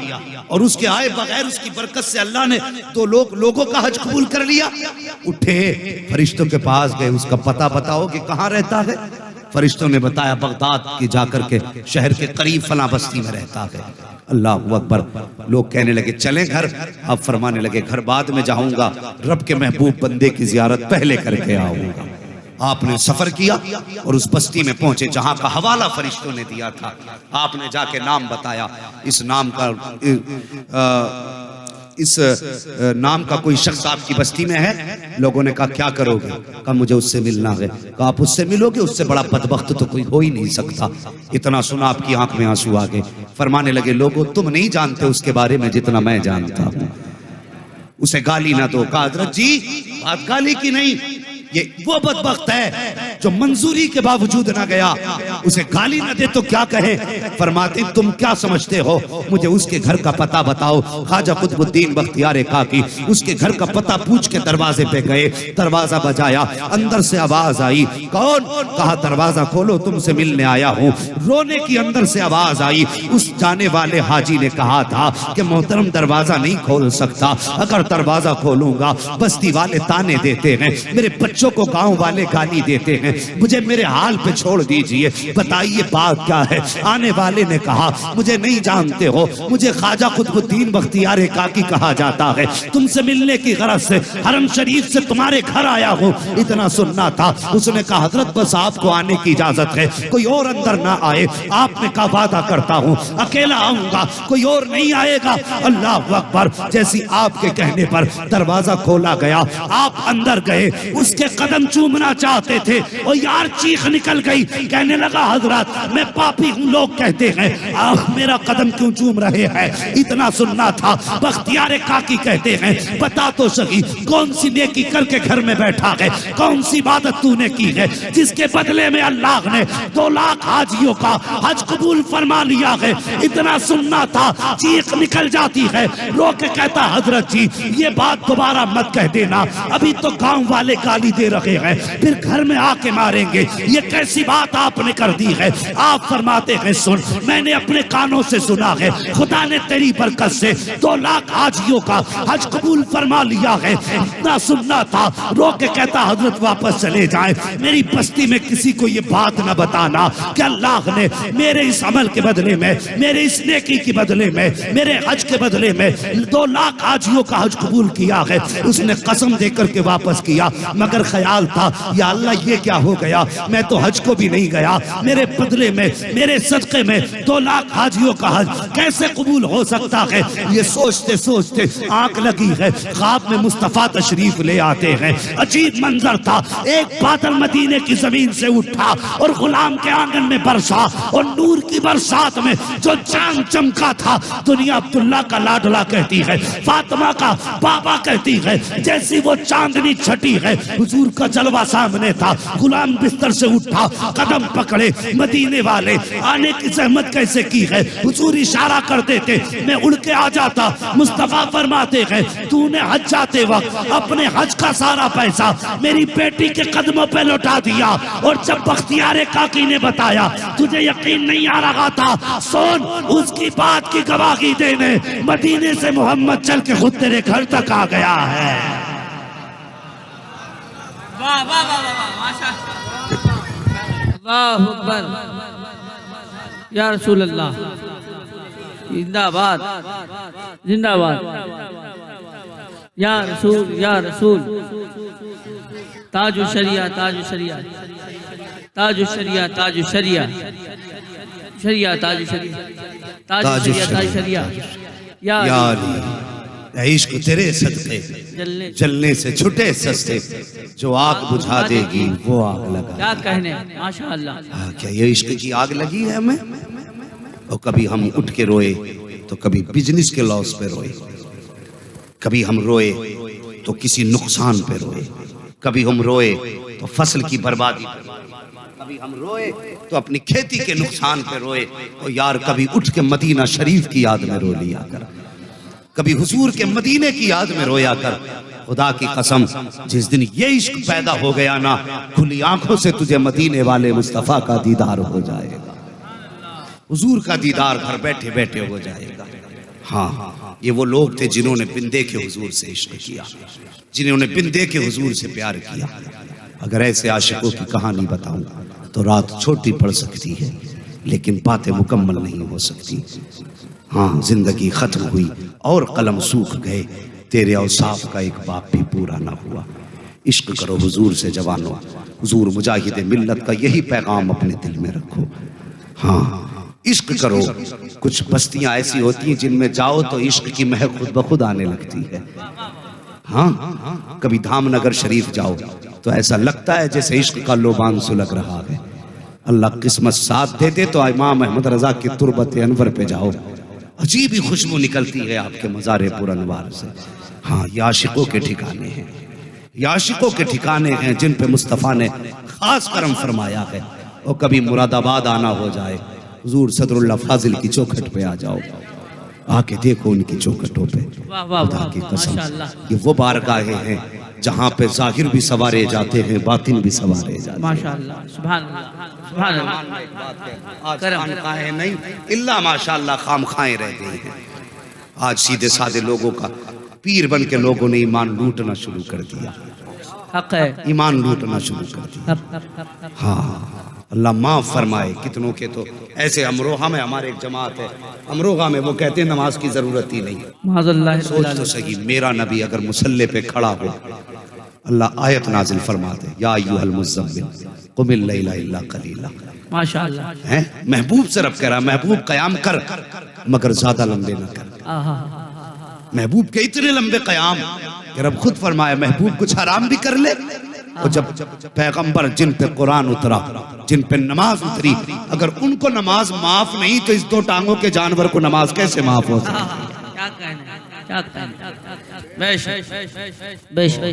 और उसके आए बगैर उसकी बरकत से अल्लाह ने 2 लोगों का हज कबूल कर लिया। उठे फरिश्तों के पास गए, उसका पता बताओ कि कहाँ रहता है? फरिश्तों ने बताया बगदाद की जाकर के शहर के करीब फला बस्ती में रहता है। अल्लाह अकबर। लोग कहने लगे चलें घर। अब फरमाने लगे घर बाद में जाऊंगा, रब के महबूब बंदे की जियारत पहले करके आऊंगा। आपने सफर किया और उस बस्ती में पहुंचे जहां का हवाला फरिश्तों ने दिया था। आपने जाके नाम बताया, इस नाम का इस नाम का कोई शख्स आपकी बस्ती में है। लोगों ने कहा क्या करोगे? कहा मुझे उससे मिलना है। कहा आप उससे मिलोगे? उससे बड़ा बदबख्त तो कोई हो ही नहीं सकता। इतना सुना आपकी आंख में आंसू आ गए। फरमाने लगे लोगों तुम नहीं जानते उसके बारे में जितना मैं जानता हूं। उसे गाली ना दो। कहा हजरत जी बात गाली की नहीं, ये वो बदबख्त है जो मंजूरी के बावजूद ना गया। उसे गाली न दे तो क्या कहे? फरमाते तुम क्या समझते हो, मुझे उसके घर का पता बताओ। ख्वाजा कुतुबुद्दीन बख्तियार काकी उसके घर का पता पूछ के दरवाजे पे गए। दरवाजा बजाया, अंदर से आवाज आई। कौन? कहा दरवाजा खोलो तुमसे मिलने आया हूँ। रोने की अंदर से आवाज आई। उस जाने वाले हाजी ने कहा था कि मोहतरम दरवाजा नहीं खोल सकता, अगर दरवाजा खोलूंगा बस्ती वाले ताने देते हैं, मेरे बच्चों को गांव वाले गाली देते हैं, मुझे मेरे हाल पे छोड़ दीजिए, बताइए बात क्या है? आने वाले ने कहा मुझे नहीं जानते हो, मुझे ख्वाजा कुतुबुद्दीन बख्तियार काकी कहा जाता है, तुमसे मिलने की गरज से हरम शरीफ से तुम्हारे घर आया हूँ। इतना सुनना था। उसने कहा हजरत बस आपको आने की इजाजत है, कोई और अंदर ना आए। आपने कहा वादा करता हूँ अकेला आऊंगा, कोई और नहीं आएगा। अल्लाह अकबर। जैसी आपके कहने पर दरवाजा खोला गया, आप अंदर गए, उसके कदम चूमना चाहते थे और यार चीख निकल गई। कहने लगा हजरत मैं पापी हूँ, लोग कहते हैं आह मेरा कदम क्यों चूम रहे हैं? इतना सुनना था। बख्तियार काकी कहते हैं बता तो सही कौन सी नेकी करके घर में बैठा है, कौन सी इबादत तूने की है जिसके बदले में अल्लाह ने 2 लाख हाजियों का हज कबूल फरमा लिया है? इतना सुनना था। चीख निकल जाती है। रो के कहता हजरत जी ये बात दोबारा मत कह देना, अभी तो गांव वाले गाली दे रहे हैं, फिर घर में आके के मारेंगे। ये कैसी बात आपने कर दी है। आप फरमाते हैं सुन, मैंने अपने कानों से सुना है, खुदा ने तेरी बरकत से 2 लाख हाजियों का हज कबूल फरमा लिया है। इतना सुनना था, रो के कहता हजरत वापस चले जाए, मेरी बस्ती में किसी को ये बात न बताना कि अल्लाह ने मेरे इस अमल के बदले में, मेरे इस नेकी के बदले में, मेरे हज के बदले में 2 लाख हाजियों का हज कबूल किया है। उसने कसम देकर के वापस किया, मगर ख्याल था या अल्लाह ये क्या हो गया, मैं तो हज को भी नहीं गया, मेरे बदले में, मेरे सदके में 2 लाख हाजियों का हज कैसे कबूल हो सकता है। ये सोचते सोचते आंख लगी है, ख्वाब में मुस्तफा तशरीफ ले आते हैं। अजीब मंजर था, एक बादल मदीने की जमीन से उठा और गुलाम के आंगन में बरसा, और नूर की बरसात में जो चांद चमका था, दुनिया अब्दुल्ला का लाडला कहती है, फातिमा का बाबा कहती है, जैसी वो चांदनी छटी है, हुजूर का जलवा सामने था। गुलाम बिस्तर से उठा, कदम पकड़े, मदीने वाले आने की जहमत कैसे की है। हुजूर इशारा कर देते, मैं उड़ के आ जाता। मुस्तफा फरमाते हैं, तूने हज जाते वक्त अपने हज का सारा पैसा मेरी बेटी के कदमों पे लौटा दिया, और जब बख्तियार काकी ने बताया तुझे यकीन नहीं आ रहा था, सुन, उसकी बात की गवाही देने मदीने से मोहम्मद चल के खुद तेरे घर तक आ गया है। वाह वाह वाह वाह, माशाअल्लाह, अल्लाहु अकबर, या रसूल अल्लाह, जिंदाबाद जिंदाबाद, या रसूल, ताजु शरिया, ताजु शरिया, ताजु शरिया, ताजु शरिया, शरिया ताजु शरिया, ताजु शरिया, ताजु शरिया, या इश्क तेरे सदके जलने से छुटे सस्ते, जो आग बुझा देगी वो आग लगा। क्या कहने, माशाअल्लाह। क्या ये इश्क की आग लगी है हमें? और कभी हम उठ के रोए तो कभी बिजनेस के लॉस पे रोए, कभी हम रोए तो किसी नुकसान पे रोए, कभी हम रोए तो फसल की बर्बादी पे, कभी हम रोए तो अपनी खेती के नुकसान पे रोए। और यार कभी उठ के मदीना शरीफ की याद में रो लिया कर, कभी हुजूर के मदीने की याद में रोया कर। खुदा की कसम, जिस दिन ये इश्क पैदा हो गया ना, खुली आंखों से तुझे मदीने वाले मुस्तफा का दीदार हो जाएगा, हुजूर का दीदार घर बैठे बैठे हो जाएगा। हाँ, ये वो लोग थे जिन्होंने बिन देखे हुजूर से इश्क किया, जिन्होंने बिन देखे हुजूर से प्यार किया। अगर ऐसे आशिकों की कहानी बताऊं तो रात छोटी पड़ सकती है, लेकिन बातें मुकम्मल नहीं हो सकती। हाँ, जिंदगी खत्म हुई और कलम सूख गए, तेरे औसाफ का एक बाप भी पूरा ना हुआ। इश्क करो हुजूर से जवानों, हुजूर मुजाहिद मिल्लत का यही पैगाम अपने दिल में रखो। हाँ, इश्क करो। कुछ बस्तियां ऐसी होती हैं जिनमें जाओ तो इश्क की महक खुद ब खुद आने लगती है। हाँ, कभी धामनगर शरीफ जाओ तो ऐसा लगता है जैसे इश्क का लोबान सुलग रहा है। अल्लाह किस्मत साथ दे दे तो इमाम अहमद रजा की तुरबत अनवर पे जाओ, अजीब ही खुशबू निकलती है आपके मज़ारे पुरनवार से। हाँ, ये आशिकों के ठिकाने हैं, ये आशिकों के ठिकाने हैं जिन पे मुस्तफ़ा ने खास करम फरमाया है। और कभी मुरादाबाद आना हो जाए, हुजूर सदरुल्लाह फाजिल की चौखट पे आ जाओ, आके देखो उनकी चौखटों पे, खुदा की कसम ये वो बारगाहें हैं जहाँ पे जाहिर भी सवारे जाते हैं, बातिन भी सवारे जाते हैं। माशाअल्लाह, सुभान अल्लाह, सुभान अल्लाह। खामखाएं नहीं इल्ला माशाअल्लाह खामखाएं रह गई हैं। आज सीधे साधे लोगों का पीर बन के लोगों ने ईमान लूटना शुरू कर दिया, हक है, ईमान लूटना शुरू कर दिया। हाँ, अल्लाह माफ फरमाए। कितनों के तो ऐसे अमरोहा में, हमारे एक जमात है अमरोहा में, वो कहते हैं नमाज की जरूरत ही नहीं। सोच तो सही, मेरा नबी अगर मुसल्ले पे खड़ा हो, अल्लाह आयत नाजिल फरमाते, या अय्युहल मुज़्ज़म्मिल कुमिल लैला इल्ला कलीला। माशाअल्लाह है महबूब से रब कह रहा, महबूब कयाम कर मगर ज्यादा लंबे न कर। महबूब के इतने लंबे कयाम कि रब खुद फरमाया महबूब कुछ हराम भी कर ले। और जब पैगंबर जिन पे कुरान उतरा, जिन पे नमाज उतरी, अगर उनको नमाज माफ नहीं तो इस 2 टांगों के जानवर को नमाज कैसे माफ हो सकती?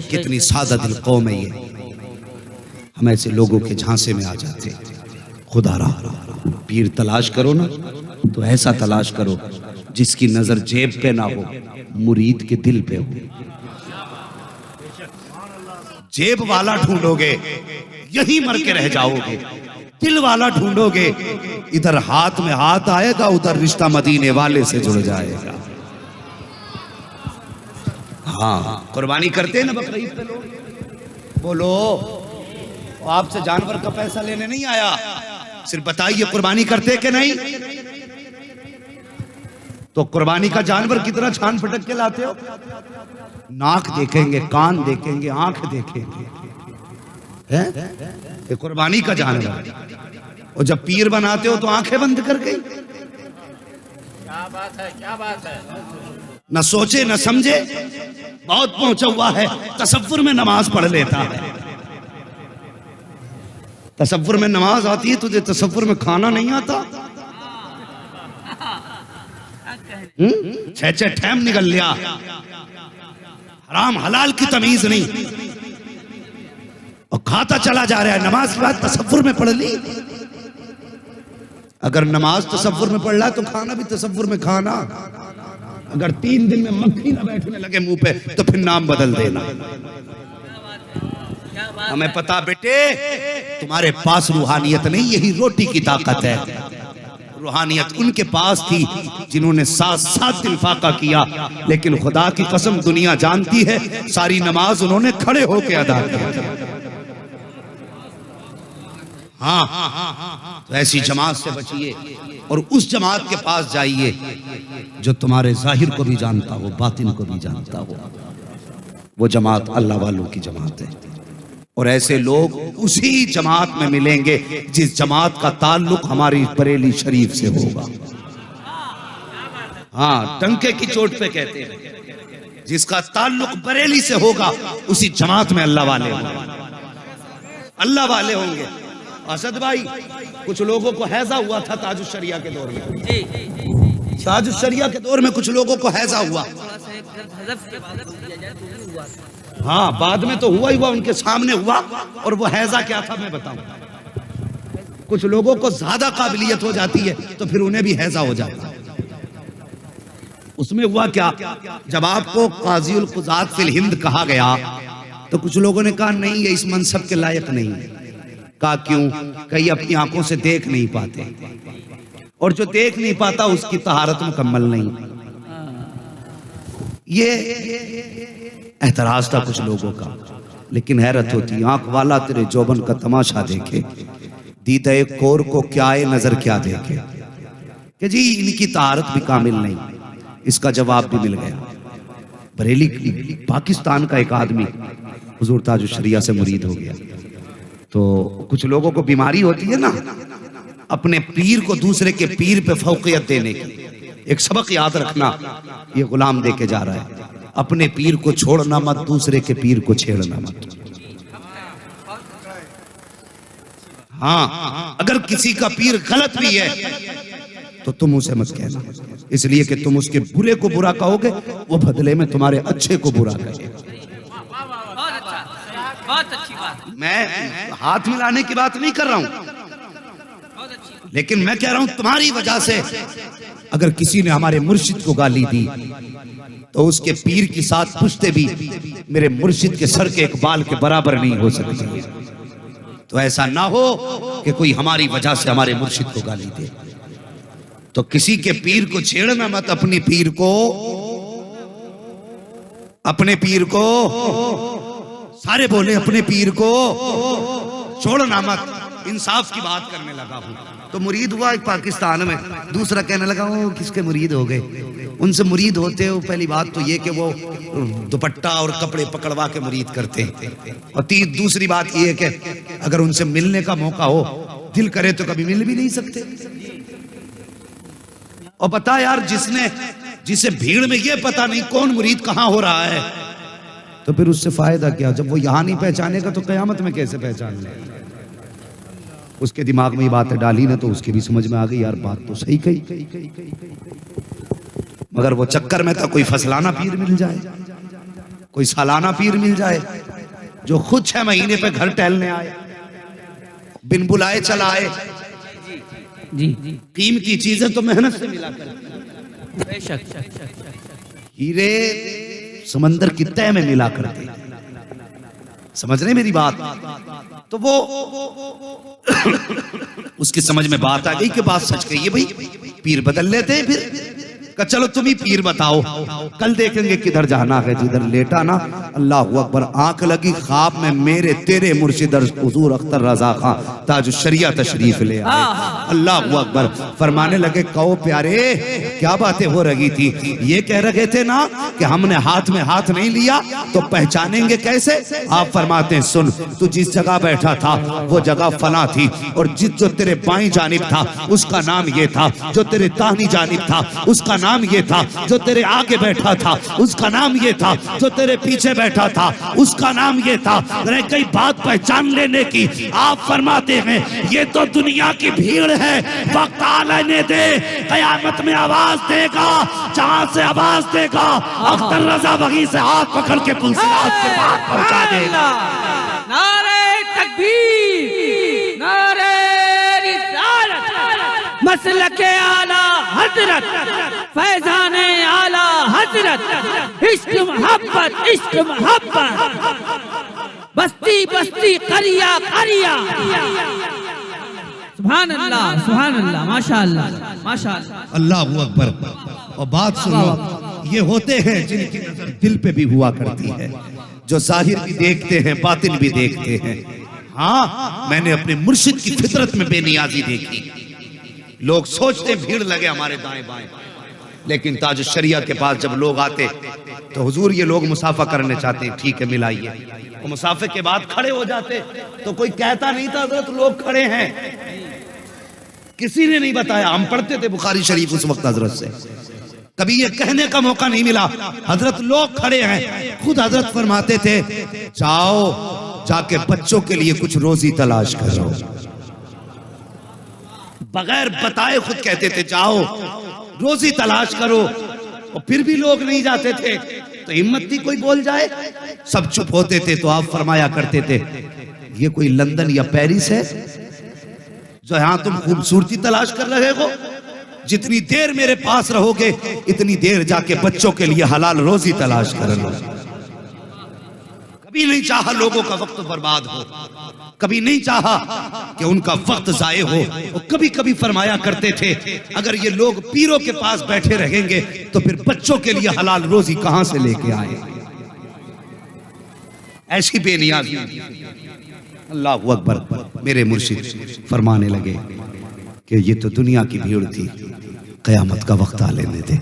कितनी सादा दिल कौम है ये। हम ऐसे लोगों के झांसे में आ जाते। खुदा रहा पीर तलाश करो ना तो ऐसा तलाश करो जिसकी नजर जेब पे ना हो, मुरीद के दिल पे हो। जेब वाला ढूंढोगे यहीं मर के रह जाओगे। दिल वाला ढूंढोगे, इधर हाथ में हाथ आएगा, उधर रिश्ता मदीने वाले से जुड़ जाएगा। हाँ, कुर्बानी करते हैं ना बकरीद पे लोग। बोलो, आपसे जानवर का पैसा लेने नहीं आया, सिर्फ बताइए कुर्बानी करते कि नहीं? तो कुर्बानी का जानवर कितना छान फटक के लाते हो? नाक देखेंगे, कान देखेंगे, आंख देखेंगे, हैं? ये कुर्बानी का जानवर। और जब पीर बनाते हो तो आंखें बंद कर गई। क्या बात है, क्या बात है। न सोचे न समझे, बहुत पहुंचा हुआ है, तसव्वुर में नमाज पढ़ लेता है। तसव्वुर में नमाज आती है, तुझे तसव्वुर में खाना नहीं आता? छह ठैम निकल लिया, हराम हलाल की तमीज नहीं, और खाता चला जा रहा है। नमाज के बाद तसव्वुर में पढ़ ली। अगर नमाज तसव्वुर में पढ़ रहा है तो खाना भी तसव्वुर में खाना। अगर 3 दिन में मक्खी ना बैठने लगे मुंह पे तो फिर नाम बदल देना। हमें पता बेटे, तुम्हारे पास रूहानियत नहीं, यही रोटी की ताकत है। रूहानियत उनके पास थी जिन्होंने 7 दिन फाका किया, लेकिन खुदा की कसम दुनिया जानती है सारी नमाज उन्होंने खड़े होकर अदा की। हाँ, तो ऐसी जमात से बचिए और उस जमात के पास जाइए जो तुम्हारे जाहिर को भी जानता हो, बातिन को भी जानता हो। वो जमात अल्लाह वालों की जमात है। और ऐसे लोग उसी जमात में मिलेंगे जिस जमात का ताल्लुक हमारी बरेली शरीफ से होगा। हाँ, टंके की चोट पे कहते हैं, जिसका ताल्लुक बरेली से होगा उसी जमात में अल्लाह वाले होंगे। अल्लाह वाले होंगे। असद भाई, कुछ लोगों को हैजा हुआ था ताजुश शरिया के दौर में। ताजुश शरिया के दौर में कुछ लोगों को हैजा हुआ। हाँ, बाद में तो हुआ ही हुआ, उनके सामने हुआ। और वो हैजा क्या था मैं बताऊं। कुछ लोगों को ज्यादा काबिलियत हो जाती है तो फिर उन्हें भी हैजा हो जाता है। उसमें हुआ क्या, जब आपको काज़ीउल क़ुज़ात फिल हिंद कहा गया तो कुछ लोगों ने कहा नहीं, ये इस मनसब के लायक नहीं है। कहा क्यों? कहीं अपनी आंखों से देख नहीं पाते, और जो देख नहीं पाता उसकी तहारत मुकम्मल नहीं। ये एतराज था कुछ लोगों का। लेकिन हैरत होती, आंख वाला तेरे जोबन का तमाशा देखे, दीदा कोर को क्या नजर क्या देखे, कि जी इनकी तहारत भी कामिल नहीं। इसका जवाब भी मिल गया। बरेली पाकिस्तान का एक आदमी हुजूर ताजुश शरिया से मुरीद हो गया। तो कुछ लोगों को बीमारी होती है ना, अपने पीर को दूसरे के पीर पे फौकियत देने की। एक सबक याद रखना, ये गुलाम दे के जा रहा है, अपने पीर को छोड़ना मत, दूसरे के पीर को छेड़ना मत। हाँ, अगर किसी का पीर गलत भी है तो तुम उसे मत कहना, इसलिए कि तुम उसके बुरे को बुरा कहोगे, वो बदले में तुम्हारे अच्छे को बुरा कहेगा। बहुत अच्छी बात। मैं हाथ मिलाने की बात नहीं कर रहा हूं, लेकिन मैं कह रहा हूं तुम्हारी वजह से अगर किसी ने हमारे मुर्शिद को गाली दी तो उसके पीर की साथ पुश्ते भी मेरे मुर्शिद के सर के एक बाल के बराबर नहीं हो सकती। तो ऐसा ना हो कि कोई हमारी वजह से हमारे मुर्शिद को गाली दे। तो किसी के पीर को छेड़ना मत, अपने पीर को, अपने पीर को, सारे बोले अपने पीर को छोड़ना मत। इंसाफ की बात करने लगा हूं तो मुरीद हुआ एक पाकिस्तान में, दूसरा कहने लगा वो किसके मुरीद हो गए। उनसे मुरीद होते हो, पहली बात तो ये कि वो दुपट्टा और कपड़े पकड़वा के मुरीद करते हैं, और दूसरी बात ये है कि अगर उनसे मिलने का मौका हो, दिल करे तो कभी मिल भी नहीं सकते। और बता यार, जिसे भीड़ में ये पता नहीं कौन मुरीद कहां हो रहा है, तो फिर उससे फायदा क्या? जब वो यहां नहीं पहचानेगा तो कयामत में कैसे पहचान ले? उसके दिमाग में ये बातें डाली ना तो उसके भी समझ में आ गई, यार बात तो सही कही। मगर वो चक्कर में था कोई फसलाना पीर मिल जाए, कोई सालाना पीर मिल जाए, जो खुद 6 महीने पे घर टहलने आए, बिन बुलाए चला आए। जी, कीमती चीजें तो मेहनत से मिला कर, बेशक। हीरे समंदर की तह में मिला करते। समझ रहे मेरी बात? तो वो उसकी समझ में बात आ गई कि बात सच कही है भाई, पीर बदल लेते हैं फिर। कहा चलो तुम ही पीर बताओ, कल देखेंगे किधर जाना है। जिधर लेटा ना, अल्लाह अकबर, आंख लगी, ख्वाब में मेरे तेरे मुर्शिद हुजूर अख्तर रजा खां ताजुश शरिया तशरीफ ले आए। अल्लाह अकबर। फरमाने लगे, कहो प्यारे क्या बातें हो रही थी? ये कह रहे थे ना कि हमने हाथ में हाथ नहीं लिया तो पहचानेंगे कैसे? आप फरमाते हैं, सुन, तू जिस जगह बैठा था वो जगह फला थी, और जो तेरे बाईं जानिब था उसका नाम ये था, जो तेरे दाहिनी जानिब था उसका नाम ये था, जो तेरे आगे बैठा था उसका नाम ये था, जो तेरे पीछे बैठा था उसका नाम ये था। रह गई बात पहचान लेने की। आप फरमाते हैं ये तो दुनिया की भीड़ है, वक्त आने दे, कयामत में आवाज देगा, जहां से आवाज देगा अख्तर रजा वहीं से हाथ पकड़ के पुलसिरात के पास पहुंचा देगा। नारे तकबीर, नारे रिसालत, मसलके आला हजरत, फैजाने आला हजरत, इश्क मोहब्बत, इश्क मोहब्बत, बस्ती बस्ती करिया करिया। सुभान अल्लाह, सुभान अल्लाह, माशाअल्लाह, माशाअल्लाह, अल्लाह अकबर। और बात सुनो, ये होते हैं जिनकी नजर दिल पे भी हुआ करती है, जो जाहिर भी देखते हैं बातिन भी देखते हैं। हाँ, मैंने अपने मुर्शिद की फितरत में बेनियाजी देखी। लोग सोचते भीड़ लगे हमारे दाएं बाएं, लेकिन ताजुश शरिया के पास जब लोग आते तो हुजूर ये लोग मुसाफा करने चाहते हैं, ठीक है मिलाइए। वो मुसाफे के बाद खड़े हो जाते तो कोई कहता नहीं था हजरत लोग खड़े हैं, किसी ने नहीं बताया। हम पढ़ते थे बुखारी शरीफ उस वक्त हजरत से, कभी ये कहने का मौका नहीं मिला हजरत लोग खड़े हैं। खुद हजरत फरमाते थे, जाओ जाके बच्चों के लिए कुछ रोजी तलाश करो। बगैर बताए खुद कहते थे, जाओ रोजी तलाश करो। और फिर भी लोग नहीं जाते थे तो हिम्मत थी कोई बोल जाए, सब चुप होते थे। तो आप फरमाया करते थे, ये कोई लंदन या पेरिस है जो यहां तुम खूबसूरती तलाश कर रहे हो? जितनी देर मेरे पास रहोगे इतनी देर जाके बच्चों के लिए हलाल रोजी तलाश कर लो। कभी नहीं चाहा लोगों का वक्त बर्बाद हो, कभी नहीं चाहा कि उनका वक्त जाये हो। और कभी कभी फरमाया करते थे, अगर ये लोग पीरों के पास बैठे रहेंगे तो फिर बच्चों के लिए हलाल रोजी कहां से लेके आए? ऐसी बेनियाजी। अल्लाह अकबर। मेरे मुर्शिद फरमाने लगे कि ये तो दुनिया की भीड़ थी, कयामत का वक्त आ लेने दे,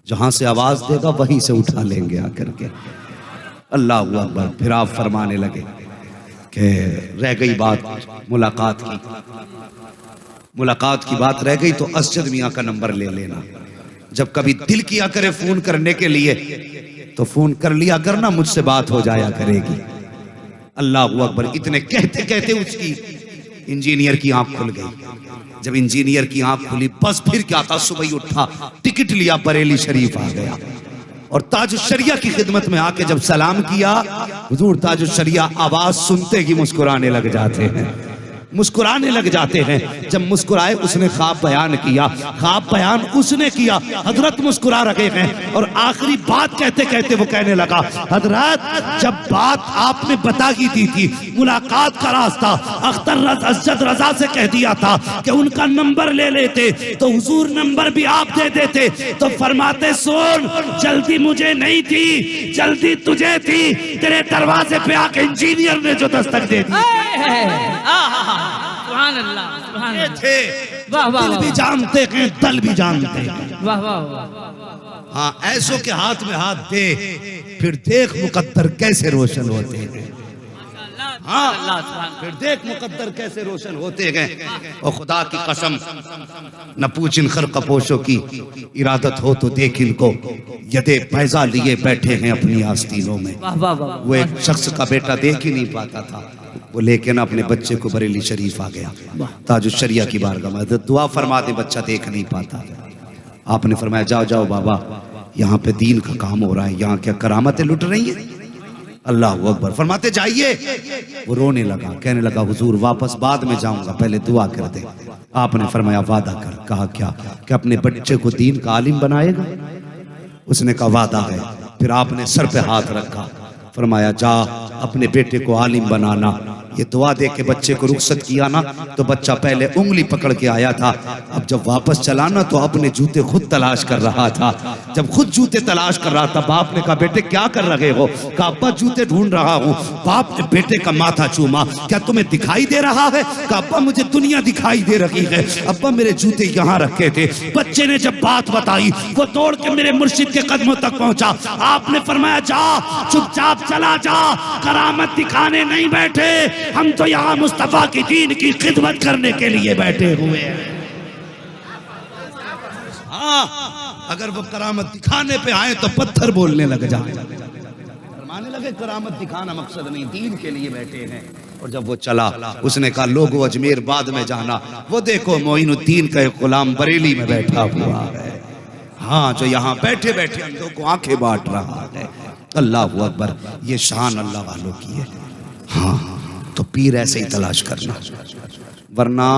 जहां से आवाज देगा वहीं से उठा लेंगे आकर के। अल्लाह अकबर। फिर आप फरमाने लगे कि रह गई बात मुलाकात की, मुलाकात की बात रह गई तो असजद मियाँ का नंबर ले लेना। जब कभी दिल किया करे फोन करने के लिए तो फोन कर लिया करना, मुझसे बात हो जाया करेगी। अल्लाह अकबर। इतने कहते कहते उसकी इंजीनियर की आंख खुल गई। जब इंजीनियर की आंख खुली बस फिर क्या था, सुबह ही उठा, टिकट लिया, बरेली शरीफ आ गया। और ताजुश शरिया की खिदमत में आके जब सलाम किया, हुजूर ताजुश शरिया आवाज सुनते ही मुस्कुराने लग जाते हैं, मुस्कुराने लग जाते हैं। जब मुस्कुराए उसने ख्वाब बयान किया, ख्वाब बयान उसने किया, हजरत मुस्कुरा रहे हैं। और आखिरी बात कहते कहते वो कहने लगा, हजरत जब बात आपने बता ही दी थी, मुलाकात का रास्ता अख्तर असजद रजा से कह दिया था कि उनका नंबर ले लेते तो हुजूर नंबर भी आप दे देते। तो फरमाते, सुन, जल्दी मुझे नहीं थी, जल्दी तुझे थी। तेरे दरवाजे पे आके इंजीनियर ने जो दस्तक दे दी। सुभान अल्लाह, सुभान अल्लाह। थे वाह वाह, दिल भी जानते हैं, दल भी जानते हैं। वाह वाह वाह। हाँ, ऐसों के हाथ में हाथ दे, फिर देख मुकद्दर कैसे रोशन होते हैं। हाँ, फिर देख मुकद्दर कैसे रोशन होते हैं। और खुदा की कसम, न पूछ इन खरकपोशों की इरादत हो तो देख इनको, यदे पैसा लिए बैठे हैं अपनी आस्तीनों में। वाह वाह वाह। वो एक शख्स का बेटा देख ही नहीं पाता था, वो लेके ना अपने बच्चे को बरेली शरीफ आ गया। ताजुश शरिया की बारगाह में दुआ फरमा दे, बच्चा देख नहीं पाता। आपने फरमाया, जाओ जाओ बाबा, यहाँ पे दीन का काम हो रहा है, यहाँ क्या करामतें लुट रही हैं? अल्लाह अकबर। फरमाते जाइए। वो रोने लगा, कहने लगा, हुजूर वापस बाद में जाऊंगा, पहले दुआ कर दे। आपने फरमाया, वादा कर। कहा क्या? कि अपने बच्चे को दीन का आलिम बनाएगा। उसने कहा वादा है। फिर आपने सर पे हाथ रखा, फरमाया, जा अपने बेटे को आलिम बनाना, ये दुआ दे के बच्चे को रुखसत किया ना तो बच्चा पहले उंगली पकड़ के आया था, अब जब वापस चला ना तो अपने जूते खुद तलाश कर रहा था। जब खुद जूते तलाश कर रहा था बाप ने कहा बेटे क्या कर रहे हो? कहा अब्बा जूते ढूंढ रहा हूँ। बाप ने बेटे का माथा चूमा, क्या तुम्हें दिखाई दे रहा है? कहा अब्बा मुझे दुनिया दिखाई दे रही है, अब्बा मेरे जूते यहाँ रखे थे। बच्चे ने जब बात बताई वो दौड़ के मेरे मुर्शिद के कदमों तक पहुंचा। आपने फरमाया जा चुपचाप चला जा, करामत दिखाने नहीं बैठे, हम तो यहाँ मुस्तफा की दीन की खिदमत करने के लिए बैठे हुए हैं। हाँ, अगर वो करामत दिखाने पे आए तो पत्थर बोलने लग जाए, फरमाने लगे करामत दिखाना मकसद नहीं, दीन के लिए बैठे हैं। और जब वो चला उसने कहा लोगो अजमेर बाद में जाना, वो देखो मोइनुद्दीन का एक गुलाम बरेली में बैठा हुआ है, हाँ जो यहाँ बैठे बैठे अंधों को आंखें बांट रहा है। अल्लाह अकबर, ये शान अल्लाह वालों की है। हाँ तो पीर ऐसे ही तलाश करना, वरना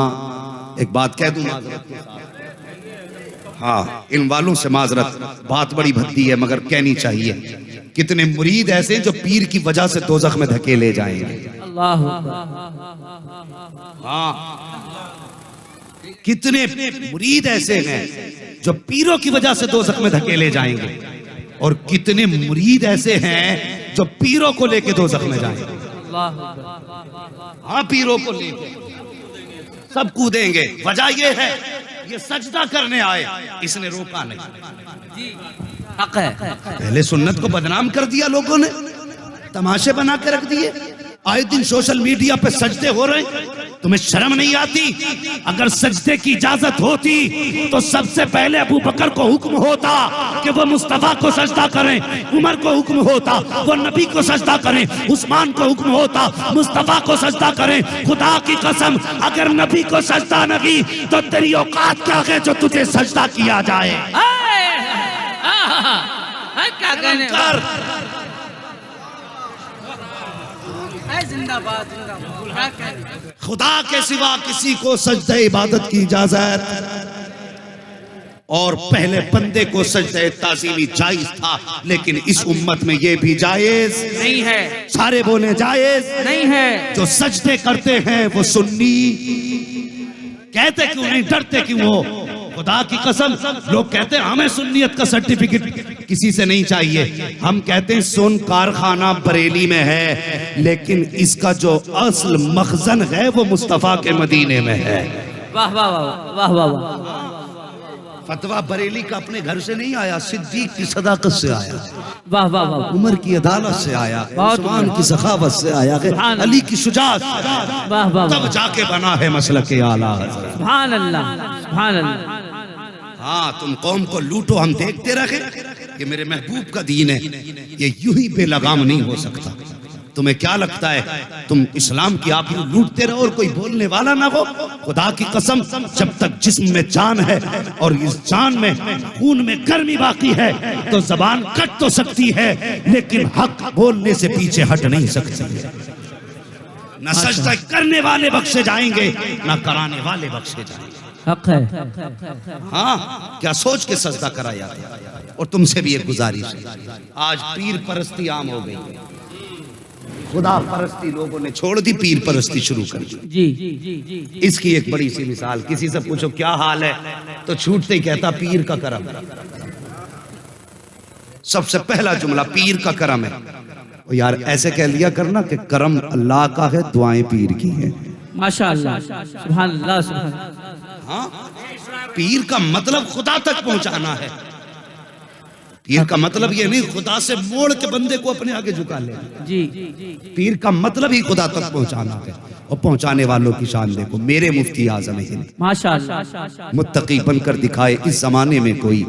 एक बात कह दूं माजरत के साथ, हाँ इन वालों से माजरत, बात बड़ी भद्दी है मगर कहनी चाहिए। कितने मुरीद ऐसे हैं जो पीर की वजह से दोजख में धकेले जाएंगे। हाँ कितने मुरीद ऐसे हैं जो पीरों की वजह से दोजख में धकेले जाएंगे, और कितने मुरीद ऐसे हैं जो पीरों को लेके दोजख में जाएंगे। हाँ पीरों को लेके सब कूदेंगे, वजह ये है ये सजदा करने आए, इसने रोका नहीं। पहले सुन्नत को बदनाम कर दिया लोगों ने, तमाशे बना के रख दिए, आए दिन सोशल मीडिया पे सजदे हो रहे हैं, तुम्हें शर्म नहीं आती? अगर सजदे की इजाजत होती तो सबसे पहले अबू बकर को हुक्म होता कि वो मुस्तफा को सजदा करें, उमर को हुक्म होता वो नबी को सजदा करें, उस्मान को हुक्म होता मुस्तफा को सजदा करें। खुदा की कसम अगर नबी को सजदा नहीं तो तेरी औकात क्या है जो तुझे सजदा किया जाए? क्या कहने जिंदाबाद खुदा के सिवा किसी को सजदे इबादत की इजाजत, और पहले बंदे को सजदे ताज़ीमी जायज था, लेकिन इस उम्मत में ये भी जायज नहीं है, सारे बोले जायज नहीं है। जो सजदे करते हैं वो सुन्नी, कहते क्यों नहीं, डरते क्यों हो? खुदा की कसम लोग कहते हैं हमें सुन्नियत का सर्टिफिकेट किसी से नहीं चाहिए, हम कहते हैं सुन कारखाना बरेली में है, लेकिन इसका जो असल मखजन है वो मुस्तफा के मदीने में है। वाह वाह वाह वाह वाह। फतवा बरेली का अपने घर से नहीं आया, सिद्दीक की सदाकत से आया, वाह वाह वाह, उमर की अदालत से आया, उस्मान की सखावत से आया, अली की शुजाअत, वाह वाह, तब जाके बना है मसलक आला। सुभान अल्लाह, सुभान अल्लाह। हाँ तुम कौम को लूटो, हम देखते रहे, ये मेरे महबूब का दीन है, ये यूं ही बेलगाम नहीं हो सकता। तुम्हें क्या लगता है तुम इस्लाम की आप यूं लूटते रहो और कोई बोलने वाला ना हो? खुदा की कसम जब तक जिस्म में जान है और इस जान में खून में गर्मी बाकी है तो जबान कट तो सकती है, लेकिन हक बोलने से पीछे हट नहीं सकती। न सजदा करने वाले बख्शे जाएंगे न कराने वाले बख्शे जाएंगे। हक है। हाँ क्या सोच के सजदा कराया? और तुमसे भी एक गुजारिश है, आज पीर परस्ती आम हो गई, खुदा परस्ती लोगों ने छोड़ दी, पीर परस्ती शुरू कर दी। जी जी जी जी। इसकी एक बड़ी सी मिसाल, किसी से पूछो क्या हाल है तो छूटते ही कहता पीर का करम। सबसे पहला जुमला पीर का करम है। और यार ऐसे कह लिया करना कि करम अल्लाह का है, दुआएं पीर की हैं। माशाअल्लाह, सुभान अल्लाह, सुभान अल्लाह। हाँ पीर का मतलब खुदा तक पहुंचाना है। पीर का मतलब ये नहीं खुदा से मोड़ के बंदे को अपने आगे झुका ले। जी, पीर का मतलब ही खुदा तक पहुंचाना है। और पहुंचाने वालों की शान देखो, मेरे मुफ्ती आजम हिंद माशाअल्लाह, मुत्तकी बनकर दिखाए इस जमाने में कोई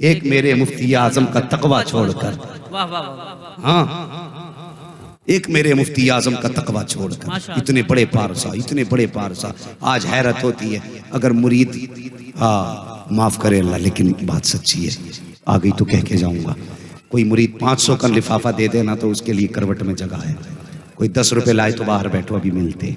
एक, मेरे मुफ्ती आजम का तकवा छोड़कर। वाह वाह वाह। हाँ एक मेरे मुफ्ती आजम का तकवा छोड़कर, इतने बड़े पारसा, इतने बड़े पारसा। आज हैरत होती है अगर मुरीद, हाँ माफ करे अल्लाह लेकिन बात सच्ची है, आ गई तो कह के जाऊंगा, कोई मुरीद 500 का लिफाफा दे देना तो उसके लिए करवट में जगह है, कोई 10 रुपए लाए तो बाहर बैठो अभी मिलते।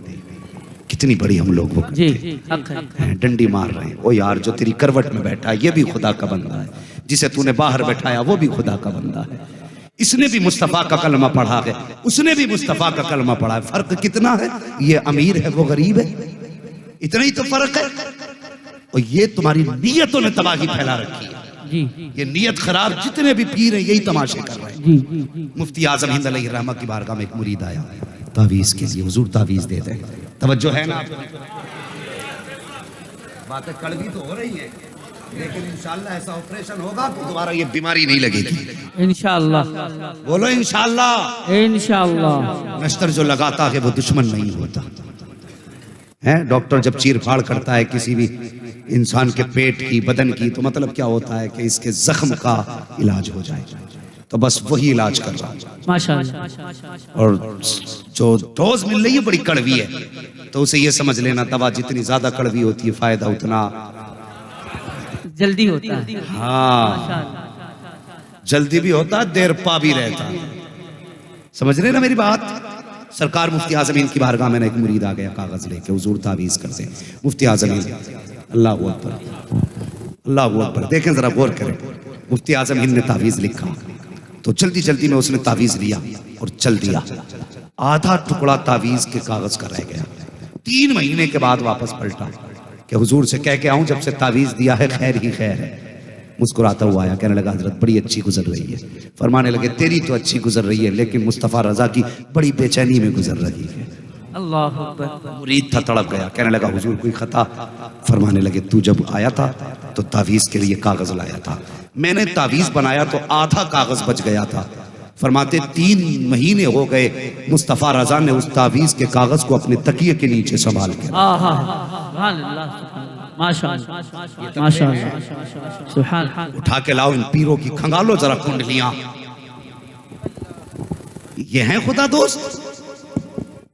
कितनी बड़ी हम लोग वो जी, हक है। डंडी मार रहे हैं। ओ यार जो तेरी करवट में बैठा है ये भी खुदा का बंदा है, जिसे तूने बाहर बैठाया वो भी खुदा का बंदा है। इसने भी मुस्तफ़ा का कलमा पढ़ा है, उसने भी मुस्तफ़ा का कलमा पढ़ा है। फर्क कितना है? ये अमीर है, वो गरीब है, इतना ही तो फर्क है। और ये तुम्हारी नीयतों ने तबाही फैला रखी है। जी ये नीयत खराब, जितने भी पीर हैं यही तमाशे कर रहे हैं। जी मुफ्ती आजम हिंद अलैहि रहमत की बारगाह में एक मुरीद आया तावीज के लिए, हुजूर तावीज दे दें। तवज्जो है ना? बातें कड़वी तो हो रही है, लेकिन इंशाअल्लाह ऐसा ऑपरेशन होगा तो दोबारा ये बीमारी नहीं लगेगी। इंशाअल्लाह, बोलो इंशाअल्लाह। इंशाअल्लाह। नश्तर जो लगाता है वो दुश्मन नहीं होता है। डॉक्टर जब चीर फाड़ करता है किसी भी इंसान के पेट की, बदन की, तो मतलब क्या होता है कि इसके जख्म का इलाज हो जाए, तो बस वही इलाज कर रहा है। माशाअल्लाह। और जो डोज मिल रही है बड़ी कड़वी है, तो उसे ये समझ लेना दवा जितनी ज्यादा कड़वी होती है फायदा उतना जल्दी होता है। हाँ, जल्दी भी होता है, देर पा भी रहता है। समझ रहे ना मेरी बात? सरकार मुफ्ती आजम हिंद की बारगाह में एक मुरीद आ गया कागज लेके, हुजूर तावीज कर दे। मुफ्ती आजम हिंद, अल्लाह अकबर, अल्लाह अकबर। देखें जरा, गौर करें। मुफ्ती आजम हिंद ने तावीज लिखा तो जल्दी जल्दी में उसने तावीज लिया और चल दिया। आधा टुकड़ा तावीज के कागज का रह गया। 3 महीने के बाद वापस पलटा कि हुजूर से कह के आऊं, जब से तावीज दिया है खैर ही खैर है। मुस्कुराता हुआ आया, कहने लगा हजरत बड़ी अच्छी गुजर रही है। फरमाने लगे तेरी तो अच्छी गुजर रही है, लेकिन मुस्तफ़ा रजा की बड़ी बेचैनी में गुजर रही है। अल्लाह अकबर। मुरीद था, तड़प गया, कहने लगा हुजूर कोई खता? फरमाने लगे तू जब आया था तो तावीज के लिए कागज लाया था, मैंने तावीज बनाया तो आधा कागज बच गया था। फरमाते 3 महीने हो गए, मुस्तफ़ा रजा ने उस तावीज के कागज को अपने तकिए के नीचे संभाल के, माशाअल्लाह, माशाअल्लाह, सुभान अल्लाह। उठा के लाओ इन पीरों की, खंगालो जरा कुंडलियां। ये हैं खुदा दोस्त।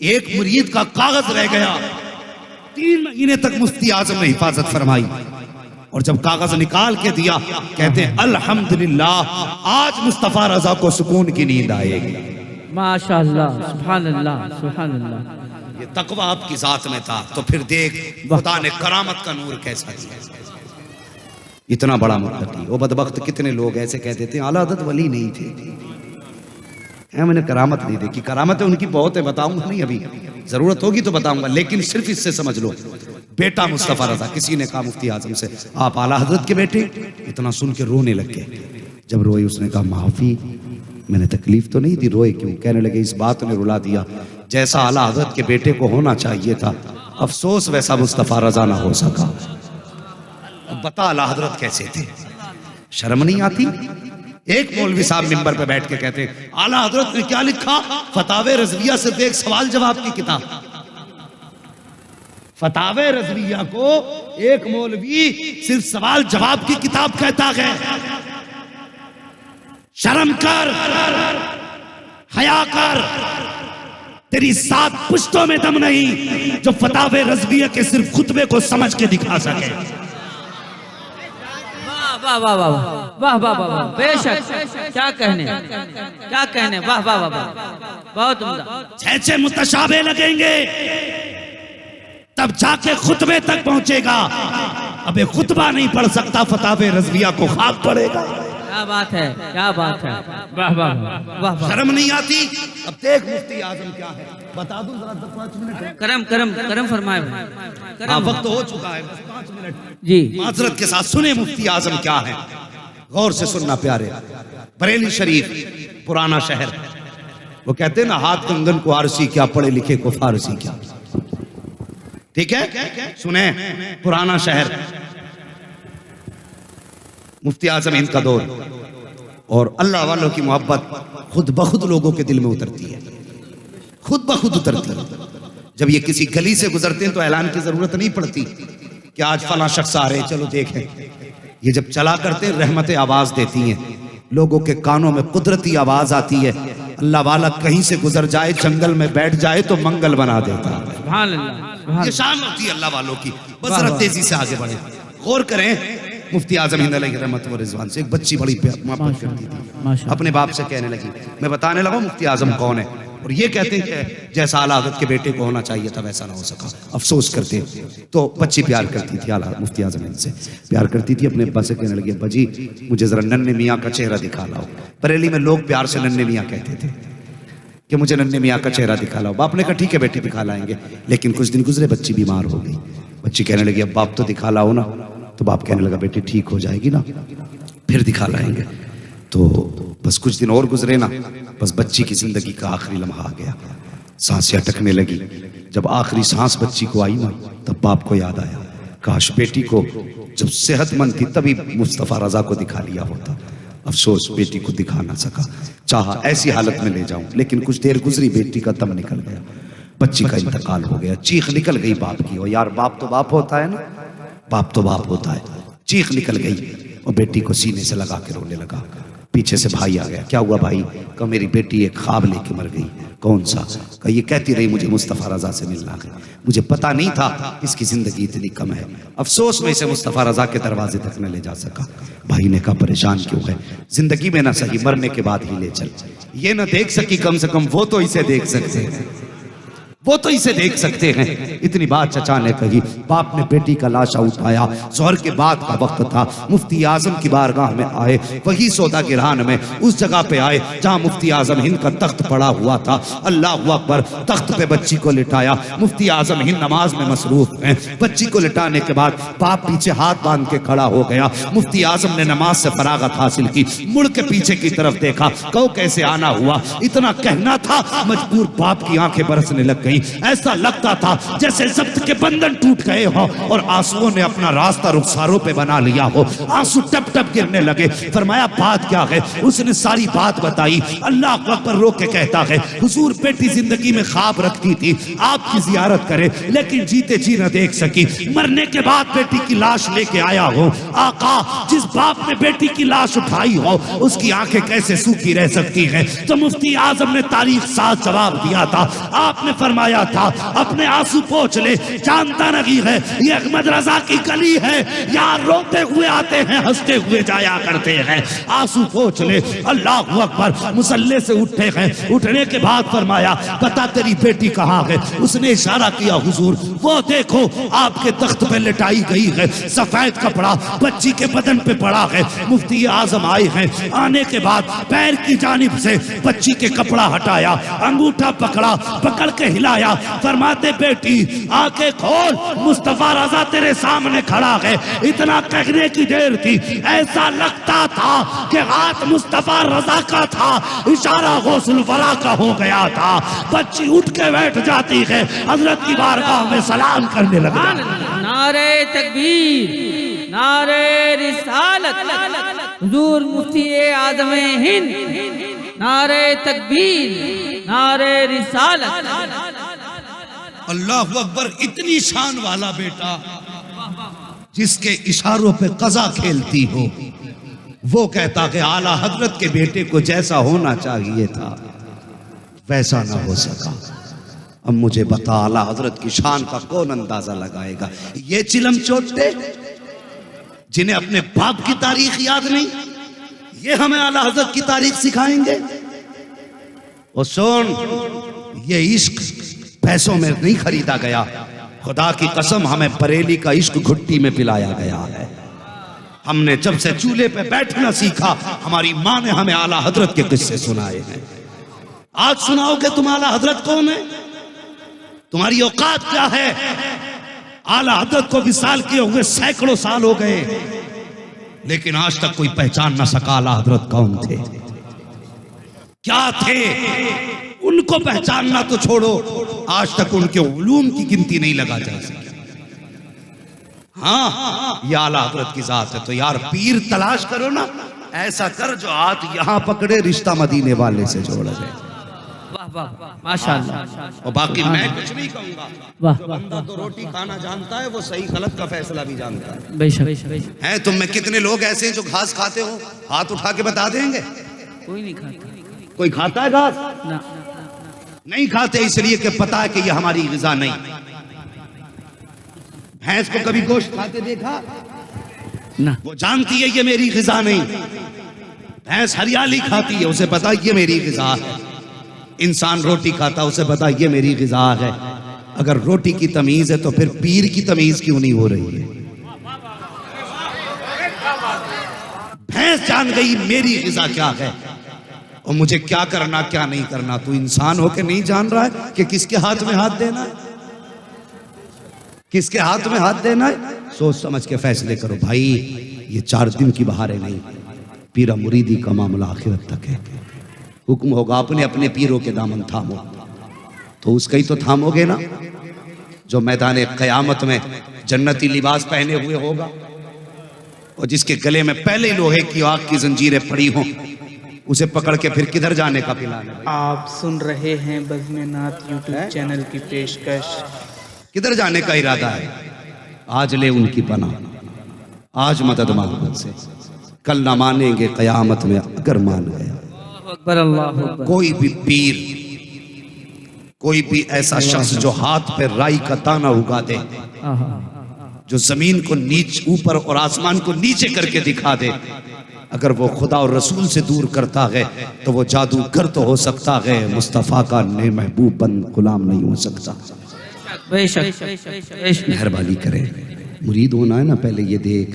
एक मुरीद का कागज रह गया, 3 महीने तक मुफ्ती आजम ने हिफाजत फरमाई, और जब कागज निकाल के दिया कहते हैं अल्हम्दुलिल्लाह, आज मुस्तफ़ा रजा को सुकून की नींद आएगी। माशाअल्लाह, सुभान अल्लाह, सुभान अल्लाह। ये तकवा आपकी जात में था, तो फिर देख खुदा ने करामत का नूर कैसा दिया। इतना बड़ा मुत्तकी। वो बदबख्त कितने लोग ऐसे कहते थे आला हज़रत वली नहीं थे, मैंने करामत नहीं देखी। करामतें उनकी बहुत है, बताऊंगा नहीं, अभी जरूरत होगी तो बताऊंगा, लेकिन सिर्फ इससे समझ लो। बेटा मुस्तफ़ा रजा, किसी ने कहा मुफ्ती आजम से आप आला हज़रत के बेटे? इतना सुन के रोने लग गए। जब रोए उसने कहा माफी, मैंने तकलीफ तो नहीं दी। रोए क्यों? कहने लगे इस बात ने रुला दिया, जैसा आला हज़रत के बेटे को होना चाहिए था, अफसोस वैसा मुस्तफ़ा रजा ना हो सका। अब बता आला हज़रत कैसे थे? शर्म नहीं आती? एक मौलवी साहब मिंबर पे बैठ के कहते आला हज़रत ने क्या लिखा? फतावे रज़विया सिर्फ एक सवाल जवाब की किताब। फतावे रज़विया को एक मौलवी सिर्फ सवाल जवाब की किताब कहता है। शर्म कर, हया कर, तेरी 7 पुश्तों में दम नहीं जो फतावे रज़विया के सिर्फ खुतबे को समझ के दिखा सके। वाह वाह वाह वाह वाह वाह वाह, बेशक, क्या कहने, क्या कहने, वाह वाह वाह वाह, बहुत उम्दा। 6 मुतशाबे लगेंगे तब जाके खुतबे तक पहुंचेगा। अबे खुतबा नहीं पढ़ सकता, फतावे रज़विया को खाक पड़ेगा। क्या बात है, क्या बात है, वाह वाह वाह वाह। शर्म नहीं आती? अब देख मुफ्ती आजम क्या है, बता दूं जरा 5 मिनट। करम करम करम फरमाए, हाँ, वक्त हो चुका है, 5 मिनट जी। माजरत के साथ सुने मुफ्ती आजम क्या है, गौर से सुनना प्यारे। बरेली शरीफ, पुराना शहर, वो कहते हैं ना हाथ कंगन को आरसी क्या, पढ़े लिखे को फारसी क्या। ठीक है, सुने, पुराना शहर, मुफ्ती आजम हिंद का दौर, और अल्लाह वालों की मोहब्बत खुद ब खुद लोगों के दिल में उतरती है, खुद ब खुद उतरती है। जब ये किसी गली से गुजरते हैं तो ऐलान की जरूरत नहीं पड़ती कि आज फला शख्स आ रहे चलो देखें। ये जब चला करते हैं रहमतें आवाज देती हैं, लोगों के कानों में कुदरती आवाज आती है। अल्लाह वाला कहीं से गुजर जाए, जंगल में बैठ जाए तो मंगल बना देता है। सुभान अल्लाह, ये शान होती है अल्लाह वालों की। बस जरा तेजी से आगे बढ़े, गौर करें। मुफ्ती आजम हिंद अलैहि रहमत व रिजवान से एक बच्ची बड़ी मोहब्बत करती थी, अपने बाप से कहने लगी, मैं बताने लगा मुफ्ती आजम कौन है, और ये कहते हैं कि जैसा आला हज़रत के बेटे को होना चाहिए था वैसा ना हो सका, अफसोस करते। तो बच्ची प्यार करती थी आला मुफ्ती आजम हिंद से, प्यार करती थी। अपने अब्बा से कहने लगी अब्बा जी मुझे जरा नन्हे मियाँ का चेहरा दिखा लाओ। बरेली में लोग प्यार से नन्हे मियाँ कहते थे कि मुझे नन्हे मियाँ का चेहरा दिखा लाओ। बाप ने कहा ठीक है बेटी दिखा लाएंगे। लेकिन कुछ दिन गुजरे, बच्ची बीमार हो गई। बच्ची कहने लगी अब बाप तो दिखा लाओ ना। तो बाप कहने लगा बेटी ठीक हो जाएगी ना, फिर दिखा लाएंगे। तो बस कुछ दिन और गुजरे ना, बस बच्ची की जिंदगी का आखिरी लम्हा आ गया। सांसें अटकने लगी। जब आखिरी सांस बच्ची को आई ना, तब बाप को याद आया, काश बेटी को जब सेहतमंद थी तभी मुस्तफ़ा रजा को दिखा लिया होता। अफसोस बेटी को दिखा ना सका। चाहा ऐसी हालत में ले जाऊं, लेकिन कुछ देर गुजरी, बेटी का दम निकल गया, बच्ची का इंतकाल हो गया। चीख निकल गई बाप की। और यार बाप तो बाप होता है ना, बाप तो बाप होता है। चीख निकल गई और बेटी को सीने से लगा के रोने लगा। पीछे से भाई आ गया। क्या हुआ भाई? कहा मेरी बेटी एक ख्वाब लेके मर गई। कौन सा? कहा ये कहती रही मुझे मुस्तफ़ा रजा से मिलना है, मुझे पता नहीं था इसकी जिंदगी इतनी कम है। अफसोस में इसे मुस्तफ़ा रजा के दरवाजे तक न ले जा सका। भाई ने कहा परेशान क्यों है, जिंदगी में ना सही मरने के बाद ही ले चल। ये ना देख सकी, कम से कम वो तो इसे देख सकते हैं, वो तो इसे देख सकते हैं। इतनी बात चचा ने कही। बाप ने बेटी का लाशा उठाया। जोहर के बाद का वक्त था। मुफ्ती आजम की बारगाह में आए। वही सौदा गिरान में उस जगह पे आए जहां मुफ्ती आजम हिंद का तख्त पड़ा हुआ था। अल्लाह अकबर। तख्त पे बच्ची को लिटाया। मुफ्ती आजम हिंद नमाज में मसरूफ हैं। बच्ची को लिटाने के बाद बाप पीछे हाथ बांध के खड़ा हो गया। मुफ्ती आजम ने नमाज से फरागत हासिल की, मुड़ के पीछे की तरफ देखा। कहो कैसे आना हुआ, इतना कहना था, मजबूर बाप की आंखें बरसने लग गई। ऐसा लगता था जैसे जब्त के बंधन टूट गए हो और आंसुओं ने अपना रास्ता रुखसारों पे बना लिया हो। आंसू टप टप गिरने लगे। फरमाया बात क्या है? उसने सारी बात बताई। अल्लाह अकबर रो के कहता है, हुजूर बेटी जिंदगी में ख्वाब रखती थी आपकी जियारत करे, लेकिन जीते जी न देख सकी। मरने के बाद बेटी की लाश लेके आया हो। आका, जिस बाप ने बेटी की लाश उठाई हो उसकी आंखें कैसे सूखी रह सकती हैं? तो मुफ्ती आजम ने तारीख साथ जवाब दिया था। आपने फरमाया था अपने आंसू पोंछ ले, जानता नहीं है ये अहमद रजा की गली है, यहाँ रोते हुए आते हैं, हंसते हुए जाया करते हैं। आंसू पोंछ ले। अल्लाह अकबर। मुसल्ले से उठे हैं। उठने के बाद फरमाया बता तेरी बेटी कहाँ है? उसने इशारा किया, हुजूर वो देखो आपके तख्त पे लिटाई गई है, सफेद कपड़ा बच्ची के बदन पे पड़ा है। मुफ्ती आजम आए हैं। आने के बाद पैर की जानिब से बच्ची के कपड़ा हटाया, अंगूठा पकड़ा, पकड़ के हिलाया। फरमाते बेटी आंखें खोल, मुस्तफा रजा तेरे सामने खड़ा है। इतना कहने की देर थी, ऐसा लगता था कि हाथ मुस्तफा रजा का था, इशारा गौसुल वरा का हो गया था। बच्ची उठ के बैठ जाती है, हजरत की बारगाह में सलाम करने लगा। नारे तकबीर, नारे रिसालत, हुजूर मुफ्ती आज़म हिंद, नारे तकबीर, नारे रिसालत। अल्लाह अकबर। इतनी शान वाला बेटा जिसके इशारों पे कज़ा खेलती हो, वो कहता कि आला हजरत के बेटे को जैसा होना चाहिए था वैसा ना हो सका। अब मुझे बता आला हजरत की शान का कौन अंदाजा लगाएगा? ये चिलम चोटे जिन्हें अपने बाप की तारीख याद नहीं, ये हमें आला हजरत की तारीख सिखाएंगे? और सुन, ये इश्क पैसों में नहीं खरीदा गया। खुदा की कसम हमें बरेली का इश्क घुट्टी में पिलाया गया है। हमने जब से चूल्हे पे बैठना सीखा, हमारी माँ ने हमें आला हजरत के किस्से सुनाए हैं। आज सुनाओगे तुम आला हजरत कौन है? तुम्हारी औकात क्या है? आला हजरत को विसाल किए हुए सैकड़ों साल हो गए, लेकिन आज तक कोई पहचान ना सका आला हजरत कौन थे, क्या थे। उनको पहचानना तो छोड़ो, आज तक उनके उलूम की गिनती नहीं लगा जा सकी। हाँ, ये आला हजरत की जात है। तो यार पीर तलाश करो ना, ऐसा कर जो हाथ यहाँ पकड़े, रिश्ता मदीने वाले से जोड़ा जाए। वाह वाह, माशाअल्लाह। और बाकी मैं कुछ नहीं कहूंगा। वाह, बंदा तो रोटी खाना जानता है, वो सही गलत का फैसला भी जानता है। बेशक। है तुम में कितने लोग ऐसे हैं जो घास खाते हो? हाथ उठा के बता देंगे। कोई नहीं खाता। कोई खाता है घास? ना। नहीं खाते इसलिए कि पता है कि ये हमारी ग़िज़ा नहीं। भैंस को कभी गोश्त खाते देखा? ना। वो जानती है ये मेरी ग़िज़ा नहीं। भैंस हरियाली खाती है, उसे पता ये मेरी ग़िज़ा है। इंसान रोटी खाता, उसे पता ये मेरी ग़िज़ा है। अगर रोटी की तमीज है तो फिर पीर की तमीज क्यों नहीं हो रही है? भैंस जान गई मेरी ग़िज़ा क्या है। और मुझे क्या करना क्या नहीं करना। तू इंसान होके नहीं जान रहा है कि किसके हाथ में हाथ देना है, किसके हाथ में हाथ देना है। सोच समझ के फैसले करो भाई। ये 4 दिन की बहारें नहीं, पीरा मुरीदी का मामला आखिरत तक है। हुक्म होगा अपने अपने पीरों के दामन थामो, तो उसका ही तो थामोगे ना जो मैदान क़यामत में जन्नती लिबास पहने हुए होगा और जिसके गले में पहले ही लोहे की आग की जंजीरें पड़ी हों, उसे पकड़ के फिर किधर जाने का प्लान है? आप सुन रहे हैं बज़्म नात यूट्यूब चैनल की पेशकश। किधर जाने का इरादा है? आज ले उनकी पनाह, आज मदद मांग उनसे, कल ना मानेंगे क़यामत में अगर मान गया। अकबर, अल्लाह अकबर। कोई भी पीर, कोई भी ऐसा शख्स जो हाथ पे राई का दाना उगा दे, जो जमीन को नीच ऊपर और आसमान को नीचे करके दिखा दे, अगर वो खुदा और रसूल से दूर करता है तो वो जादूगर तो हो सकता है, मुस्तफ़ा का ने महबूब बंद गुलाम नहीं हो सकता। मेहरबानी करें, मुरीद होना है ना, पहले ये देख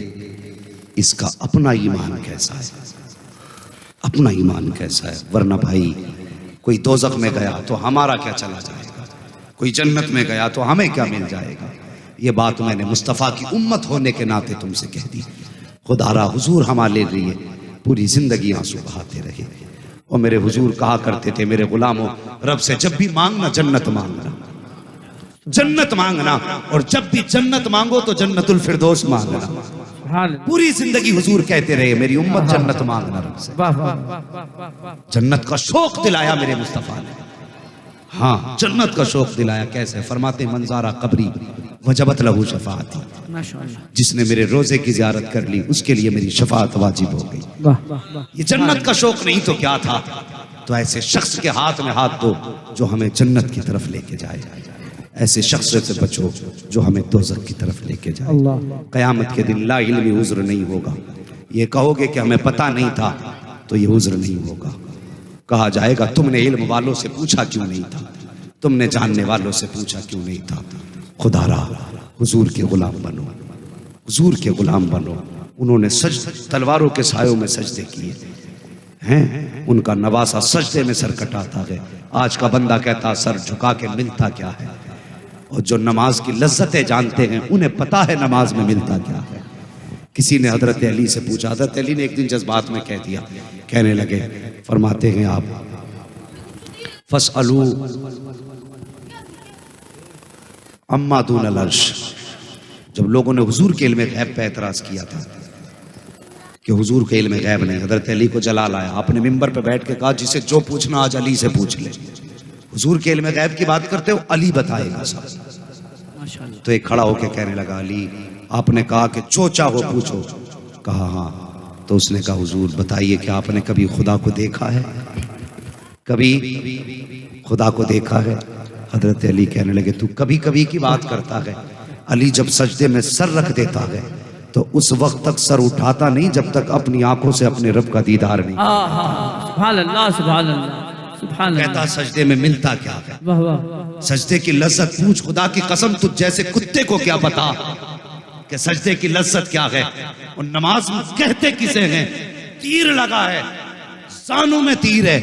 इसका अपना ईमान कैसा है, अपना ईमान कैसा है। वरना भाई कोई दोज़ख में गया तो हमारा क्या चला जाएगा, कोई जन्नत में गया तो हमें क्या मिल जाएगा। ये बात मैंने मुस्तफ़ा की उम्मत होने के नाते तुमसे कह दी। खुदारा हुजूर हमारे लिए पूरी जिंदगी आंसू बहाते रहे और मेरे हुजूर कहा करते थे, मेरे गुलामों रब से जब भी मांगना जन्नत मांगना, जन्नत मांगना, और जब भी जन्नत मांगो तो जन्नतुल फिरदौस मांगना। पूरी जिंदगी हुजूर कहते रहे मेरी उम्मत जन्नत मांगना रब से। जन्नत का शौक दिलाया मेरे मुस्तफ़ा ने। हाँ, जन्नत का शौक दिलाया। कैसे? फरमाते मंजारा कब्री वजबत लहू शफाअती, जिसने मेरे रोजे की जियारत कर ली उसके लिए मेरी शफाअत वाजिब हो गई। ये जन्नत का शौक नहीं तो क्या था? तो ऐसे शख्स के हाथ में हाथ दो जो हमें जन्नत की तरफ लेके जाए, ऐसे शख्स से बचो जो हमें दोज़ख की तरफ लेके जाए। क़यामत के दिन ला इल्मी उज़्र नहीं होगा। ये कहोगे कि हमें पता नहीं था तो ये उज़्र नहीं होगा। कहा जाएगा तुमने इल्म वालों से पूछा क्यों नहीं था, तुमने जानने वालों से पूछा क्यों नहीं था। खुदारा हुजूर के गुलाम बनो, हुजूर के गुलाम बनो। उन्होंने तलवारों के सायों में सजदे किए हैं, उनका नवासा सजदे में सर कटाता है। आज का बंदा कहता सर झुका के मिलता क्या है, और जो नमाज की लज्जतें जानते हैं उन्हें पता है नमाज में मिलता क्या है। किसी ने हजरत अली से पूछा, हजरत अली ने एक दिन जज्बात में कह दिया, कहने लगे, फरमाते हैं आप फसअलू अम्मा दून अल अर्श। जब लोगों ने हुजूर के इल्म गैब पे एतराज किया था कि हुजूर के इल्म गैब नहीं, हजरत अली को जलाल आया। आपने मिंबर पे बैठ के कहा जिसे जो पूछना आज अली से पूछ ले। हुजूर के इल्म गैब की बात करते हो, अली बताएगा सब। तो एक खड़ा होके कहने लगा, अली आपने कहा कि जो चाहो पूछो। कहा हाँ। तो उसने कहा हुजूर बताइए कि आपने कभी खुदा को देखा है, कभी खुदा को देखा है? हजरत अली कहने लगे तू कभी कभी की बात करता है। अली जब सजदे में सर रख देता है तो उस वक्त तक सर उठाता नहीं जब तक अपनी आंखों से अपने रब का दीदार नहीं। सुभान अल्लाह, सुभान अल्लाह, सुभान अल्लाह। कहता सजदे में मिलता क्या है? वाह वाह। सजदे की लज्जत पूछ, खुदा की कसम तुझ जैसे कुत्ते को क्या पता कि सजदे की लज्जत क्या है। और नमाज में कहते किसे हैं? तीर लगा है, जानों में तीर है,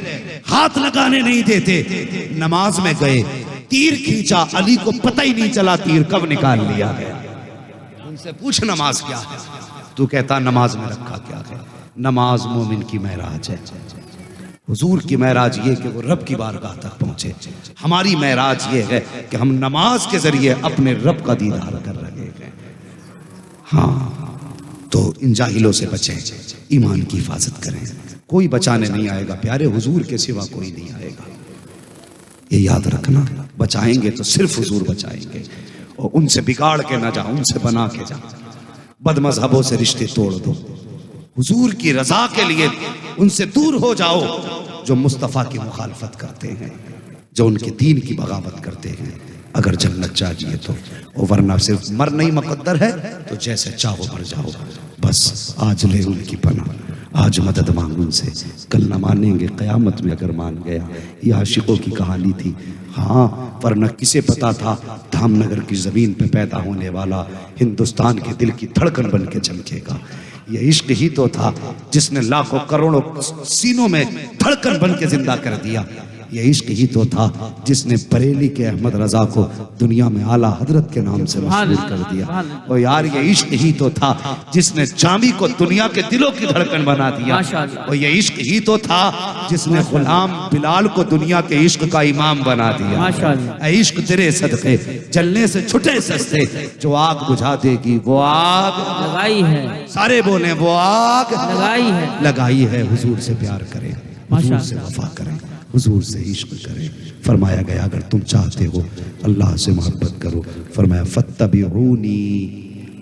हाथ लगाने नहीं देते। नमाज में गए, तीर खींचा, अली को पता ही नहीं चला तीर कब निकाल लिया है। उनसे पूछ नमाज क्या है? तू कहता नमाज में रखा क्या है? नमाज मोमिन की महराज है। हुजूर की महराज ये कि वो रब की बारगाह तक पहुंचे। हमारी महराज ये है कि हम नमाज के जरिए अपने रब का दीदार कर रहे हैं। हाँ, तो इन जाहिलों से बचें, ईमान की हिफाजत करें। कोई बचाने नहीं आएगा प्यारे, हुजूर के सिवा कोई नहीं आएगा। ये याद रखना, बचाएंगे तो सिर्फ हुजूर बचाएंगे। और उनसे बिगाड़ के ना जा, उनसे बना के जा। बदमजहबों से रिश्ते तोड़ दो, हुजूर की रजा के लिए उनसे दूर हो जाओ जो मुस्तफ़ा की मुखालफत करते हैं, जो उनके दीन की बगावत करते हैं। अगर जन्नत चाहिए तो, और वरना सिर्फ मर नहीं मुकद्दर है तो जैसे चाहो मर जाओ। बस आज ले उनकी पनाह, आज मदद मांग उनसे, कल न मानेंगे क़यामत में अगर मान गया। ये आशिकों की कहानी थी। हाँ, वरना किसे पता था धामनगर की ज़मीन पे पैदा होने वाला हिंदुस्तान के दिल की धड़कन बन के चमकेगा। ये इश्क ही तो था जिसने लाखों करोड़ों सीनों में धड़कन बन के जिंदा कर दिया। ये इश्क ही तो था जिसने बरेली के अहमद रजा को दुनिया में आला हजरत के नाम से मशहूर कर दिया। और यार ये इश्क ही तो था जिसने जामी को दुनिया के दिलों की धड़कन बना दिया। और ये इश्क ही तो था जिसने गुलाम बिलाल को दुनिया के इश्क का इमाम बना दिया। इश्क तेरे सदके जलने से छुटे सस्ते, जो आग बुझा देगी वो आग लगाई है। सारे बोले वो आग लगाई है। हुजूर से प्यार करें, हुजूर से वफा करें, हुजूर से इश्क करें। फरमाया गया अगर तुम चाहते हो अल्लाह से मोहब्बत करो, फरमाया फत्तबिऊनी,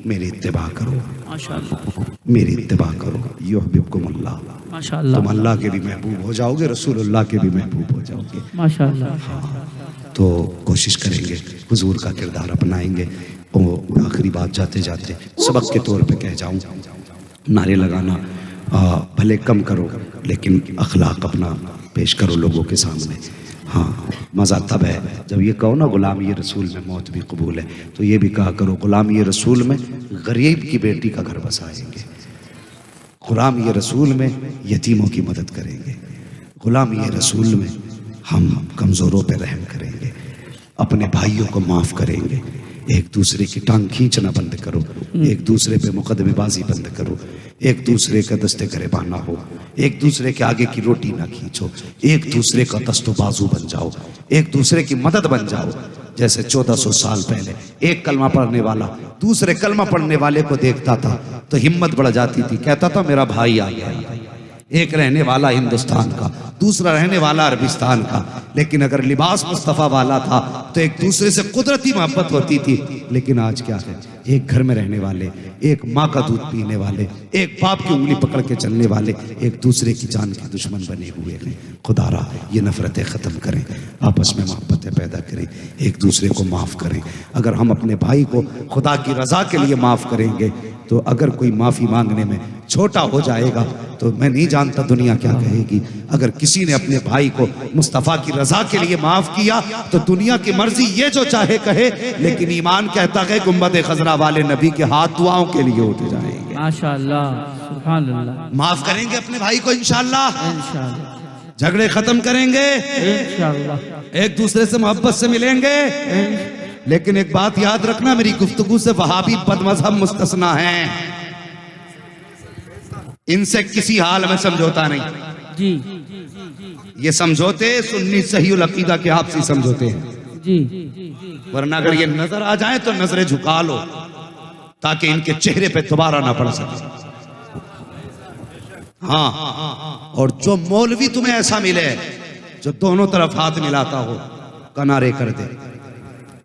मेरी इत्तिबा करो, माशाअल्लाह, मेरी इत्तिबा करो, युहब्बुकुमुल्लाह, माशाअल्लाह, तुम अल्लाह के भी महबूब हो जाओगे, रसूलुल्लाह के भी महबूब हो जाओगे। माशाअल्लाह। तो कोशिश करेंगे हुजूर का किरदार अपनाएंगे। और आखिरी बात जाते जाते सबक के तौर पे कह जाऊं, नारे लगाना भले कम करो लेकिन अखलाक अपना पेश करो लोगों के सामने। हाँ, मज़ा तब है जब ये कहो ना गुलामी रसूल में मौत भी कबूल है, तो ये भी कहा करो गुलामी रसूल में गरीब की बेटी का घर बसाएंगे, गुलामी रसूल में यतीमों की मदद करेंगे, गुलामी रसूल में हम कमज़ोरों पे रहम करेंगे, अपने भाइयों को माफ़ करेंगे, एक दूसरे की टांग खींचना बंद करो, एक दूसरे पे मुकदमेबाजी बंद करो, एक दूसरे का दस्ते गरेबान ना हो, एक दूसरे के आगे की रोटी ना खींचो, एक दूसरे का दस्तो बाजू बन जाओ, एक दूसरे की मदद बन जाओ। जैसे 1400 साल पहले एक कलमा पढ़ने वाला दूसरे कलमा पढ़ने वाले को देखता था तो हिम्मत बढ़ जाती थी, कहता था मेरा भाई आ गया। एक रहने वाला हिंदुस्तान का, दूसरा रहने वाला अरबिस्तान का, लेकिन अगर लिबास मुस्तफ़ा वाला था तो एक दूसरे से कुदरती मोहब्बत होती थी। लेकिन आज क्या है, एक घर में रहने वाले, एक माँ का दूध पीने वाले, एक बाप की उंगली पकड़ के चलने वाले एक दूसरे की जान के दुश्मन बने हुए हैं। खुदारा ये नफरतें ख़त्म करें, आपस में मोहब्बतें पैदा करें, एक दूसरे को माफ़ करें। अगर हम अपने भाई को खुदा की रज़ा के लिए माफ़ करेंगे तो अगर कोई माफ़ी मांगने में छोटा हो जाएगा तो मैं नहीं जानता दुनिया क्या कहेगी। अगर किसी ने अपने भाई को मुस्तफ़ा की रज़ा के लिए माफ़ किया तो दुनिया की मर्जी ये जो चाहे कहे, लेकिन ईमान कहता है गुंबद खजरा वाले नबी के हाथ दुआओं के लिए उठ जाएंगे। माशाअल्लाह, सुभान अल्लाह। माफ़ करेंगे अपने भाई को इंशाअल्लाह, इंशाअल्लाह, झगड़े खत्म करेंगे, इंशाअल्लाह, एक दूसरे से मोहब्बत से मिलेंगे। लेकिन एक बात याद रखना, मेरी गुफ्तगू से वहाबी बदमज़हब मुस्तस्ना हैं, इनसे किसी हाल में समझौता नहीं। जी, ये समझौते सुन्नी सहीउल अकीदा के आपसी समझौते हैं जी, वरना अगर ये नजर आ जाए तो नजरें झुका लो ताकि इनके चेहरे पे दोबारा ना पड़ सके। हाँ, और जो मौलवी तुम्हें ऐसा मिले जो दोनों तरफ हाथ मिलाता हो, कनारे कर दे।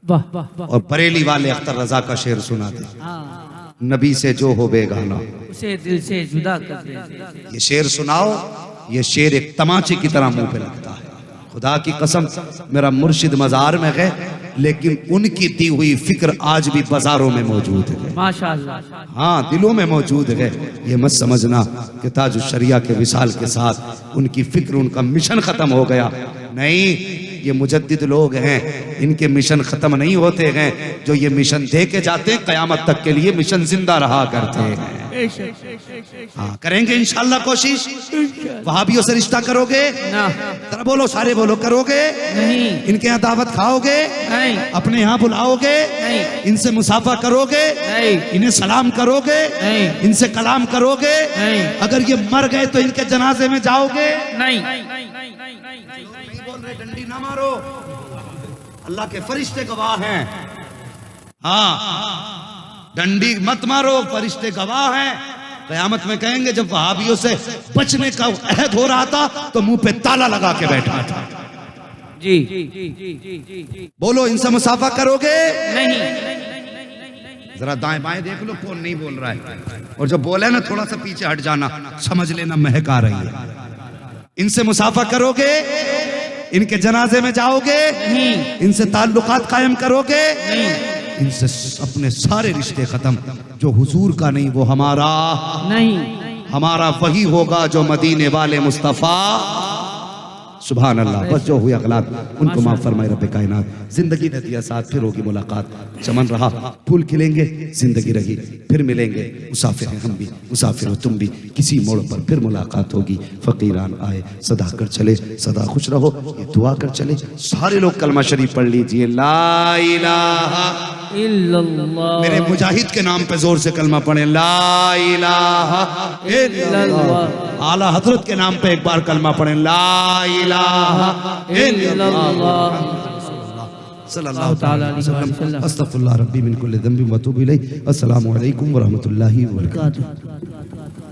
वाह वाह वाह। और बरेली वाले अख्तर रजा का शेर सुना दे, हाँ, नबी से जो हो बेगाना, उसे दिल से जुदा कर दे। ये शेर सुनाओ। ये शेर एक तमाचे की तरह मुंह पे लगता है। खुदा की कसम, मेरा मुर्शिद मजार में गए लेकिन उनकी दी हुई फिक्र आज भी बाजारों में मौजूद है। माशाअल्लाह, हाँ, दिलों में मौजूद है। ये मत समझना कि ताजुल शरिया के विसाल के साथ उनकी फिक्र, उनका मिशन खत्म हो गया। नहीं, ये मुजद्दिद लोग हैं, इनके मिशन खत्म नहीं होते हैं। जो ये मिशन दे के जाते हैं क़यामत तक के लिए मिशन जिंदा रहा करते हैं। हाँ, करेंगे इंशाअल्लाह कोशिश। वहाबियों से रिश्ता करोगे ना, जरा बोलो, सारे बोलो, करोगे नहीं, इनके यहाँ दावत खाओगे नहीं, अपने यहाँ बुलाओगे नहीं, इनसे मुसाफा करोगे नहीं, इन्हें सलाम करोगे नहीं, इनसे कलाम करोगे नहीं, अगर ये मर गए तो इनके जनाजे में जाओगे। नहीं, बोल रहे डंडी ना मारो, अल्लाह के फरिश्ते गवाह हैं। हाँ, डंडी मत मारो, फरिश्ते गवाह हैं। क़यामत में कहेंगे जब वहाबियों से बचने का अहद हो रहा था तो मुंह पे ताला लगा के बैठा था। जी, बोलो, इनसे मुसाफा करोगे? नहीं, जरा दाएं बाएं देख लो कौन नहीं बोल रहा है, और जब बोले ना थोड़ा सा पीछे हट जाना, समझ लेना महक आ रही है। इनसे मुसाफा करोगे? इनके जनाजे में जाओगे? नहीं, इनसे ताल्लुकात कायम करोगे? नहीं, इनसे अपने सारे रिश्ते खत्म। जो हुजूर का नहीं वो हमारा नहीं, हमारा वही होगा जो मदीने वाले मुस्तफा सुभान अल्लाह। बस जो हुए अगलात उनको माफ फरमाए रब कायनात। जिंदगी ने दिया साथ, फिर होगी मुलाकात। चमन रहा फूल खिलेंगे, जिंदगी रही फिर मिलेंगे। मुसाफिर हैं हम भी, मुसाफिर हो तुम भी, किसी मोड़ पर फिर मुलाकात होगी। फकीरान आए सदा कर चले, सदा खुश रहो, ये दुआ कर चले। सारे लोग कलमा शरीफ पढ़ लीजिए, ला इलाहा इल्लल्लाह। मेरे मुजाहिद के नाम पे जोर से कलमा पढ़े, ला इलाहा इल्लल्लाह। आला हजरत के नाम पे एक बार कलमा पढ़े, ला इलाहा इल्लल्लाह। सल्लल्लाहु तआला अलैहि वसल्लम। अस्तगफिरुल्लाह रब्बी मिन कुल्ली ज़ंबिन व अतूबु इलैहि। अस्सलामु अलैकुम व रहमतुल्लाहि व बरकातुहू।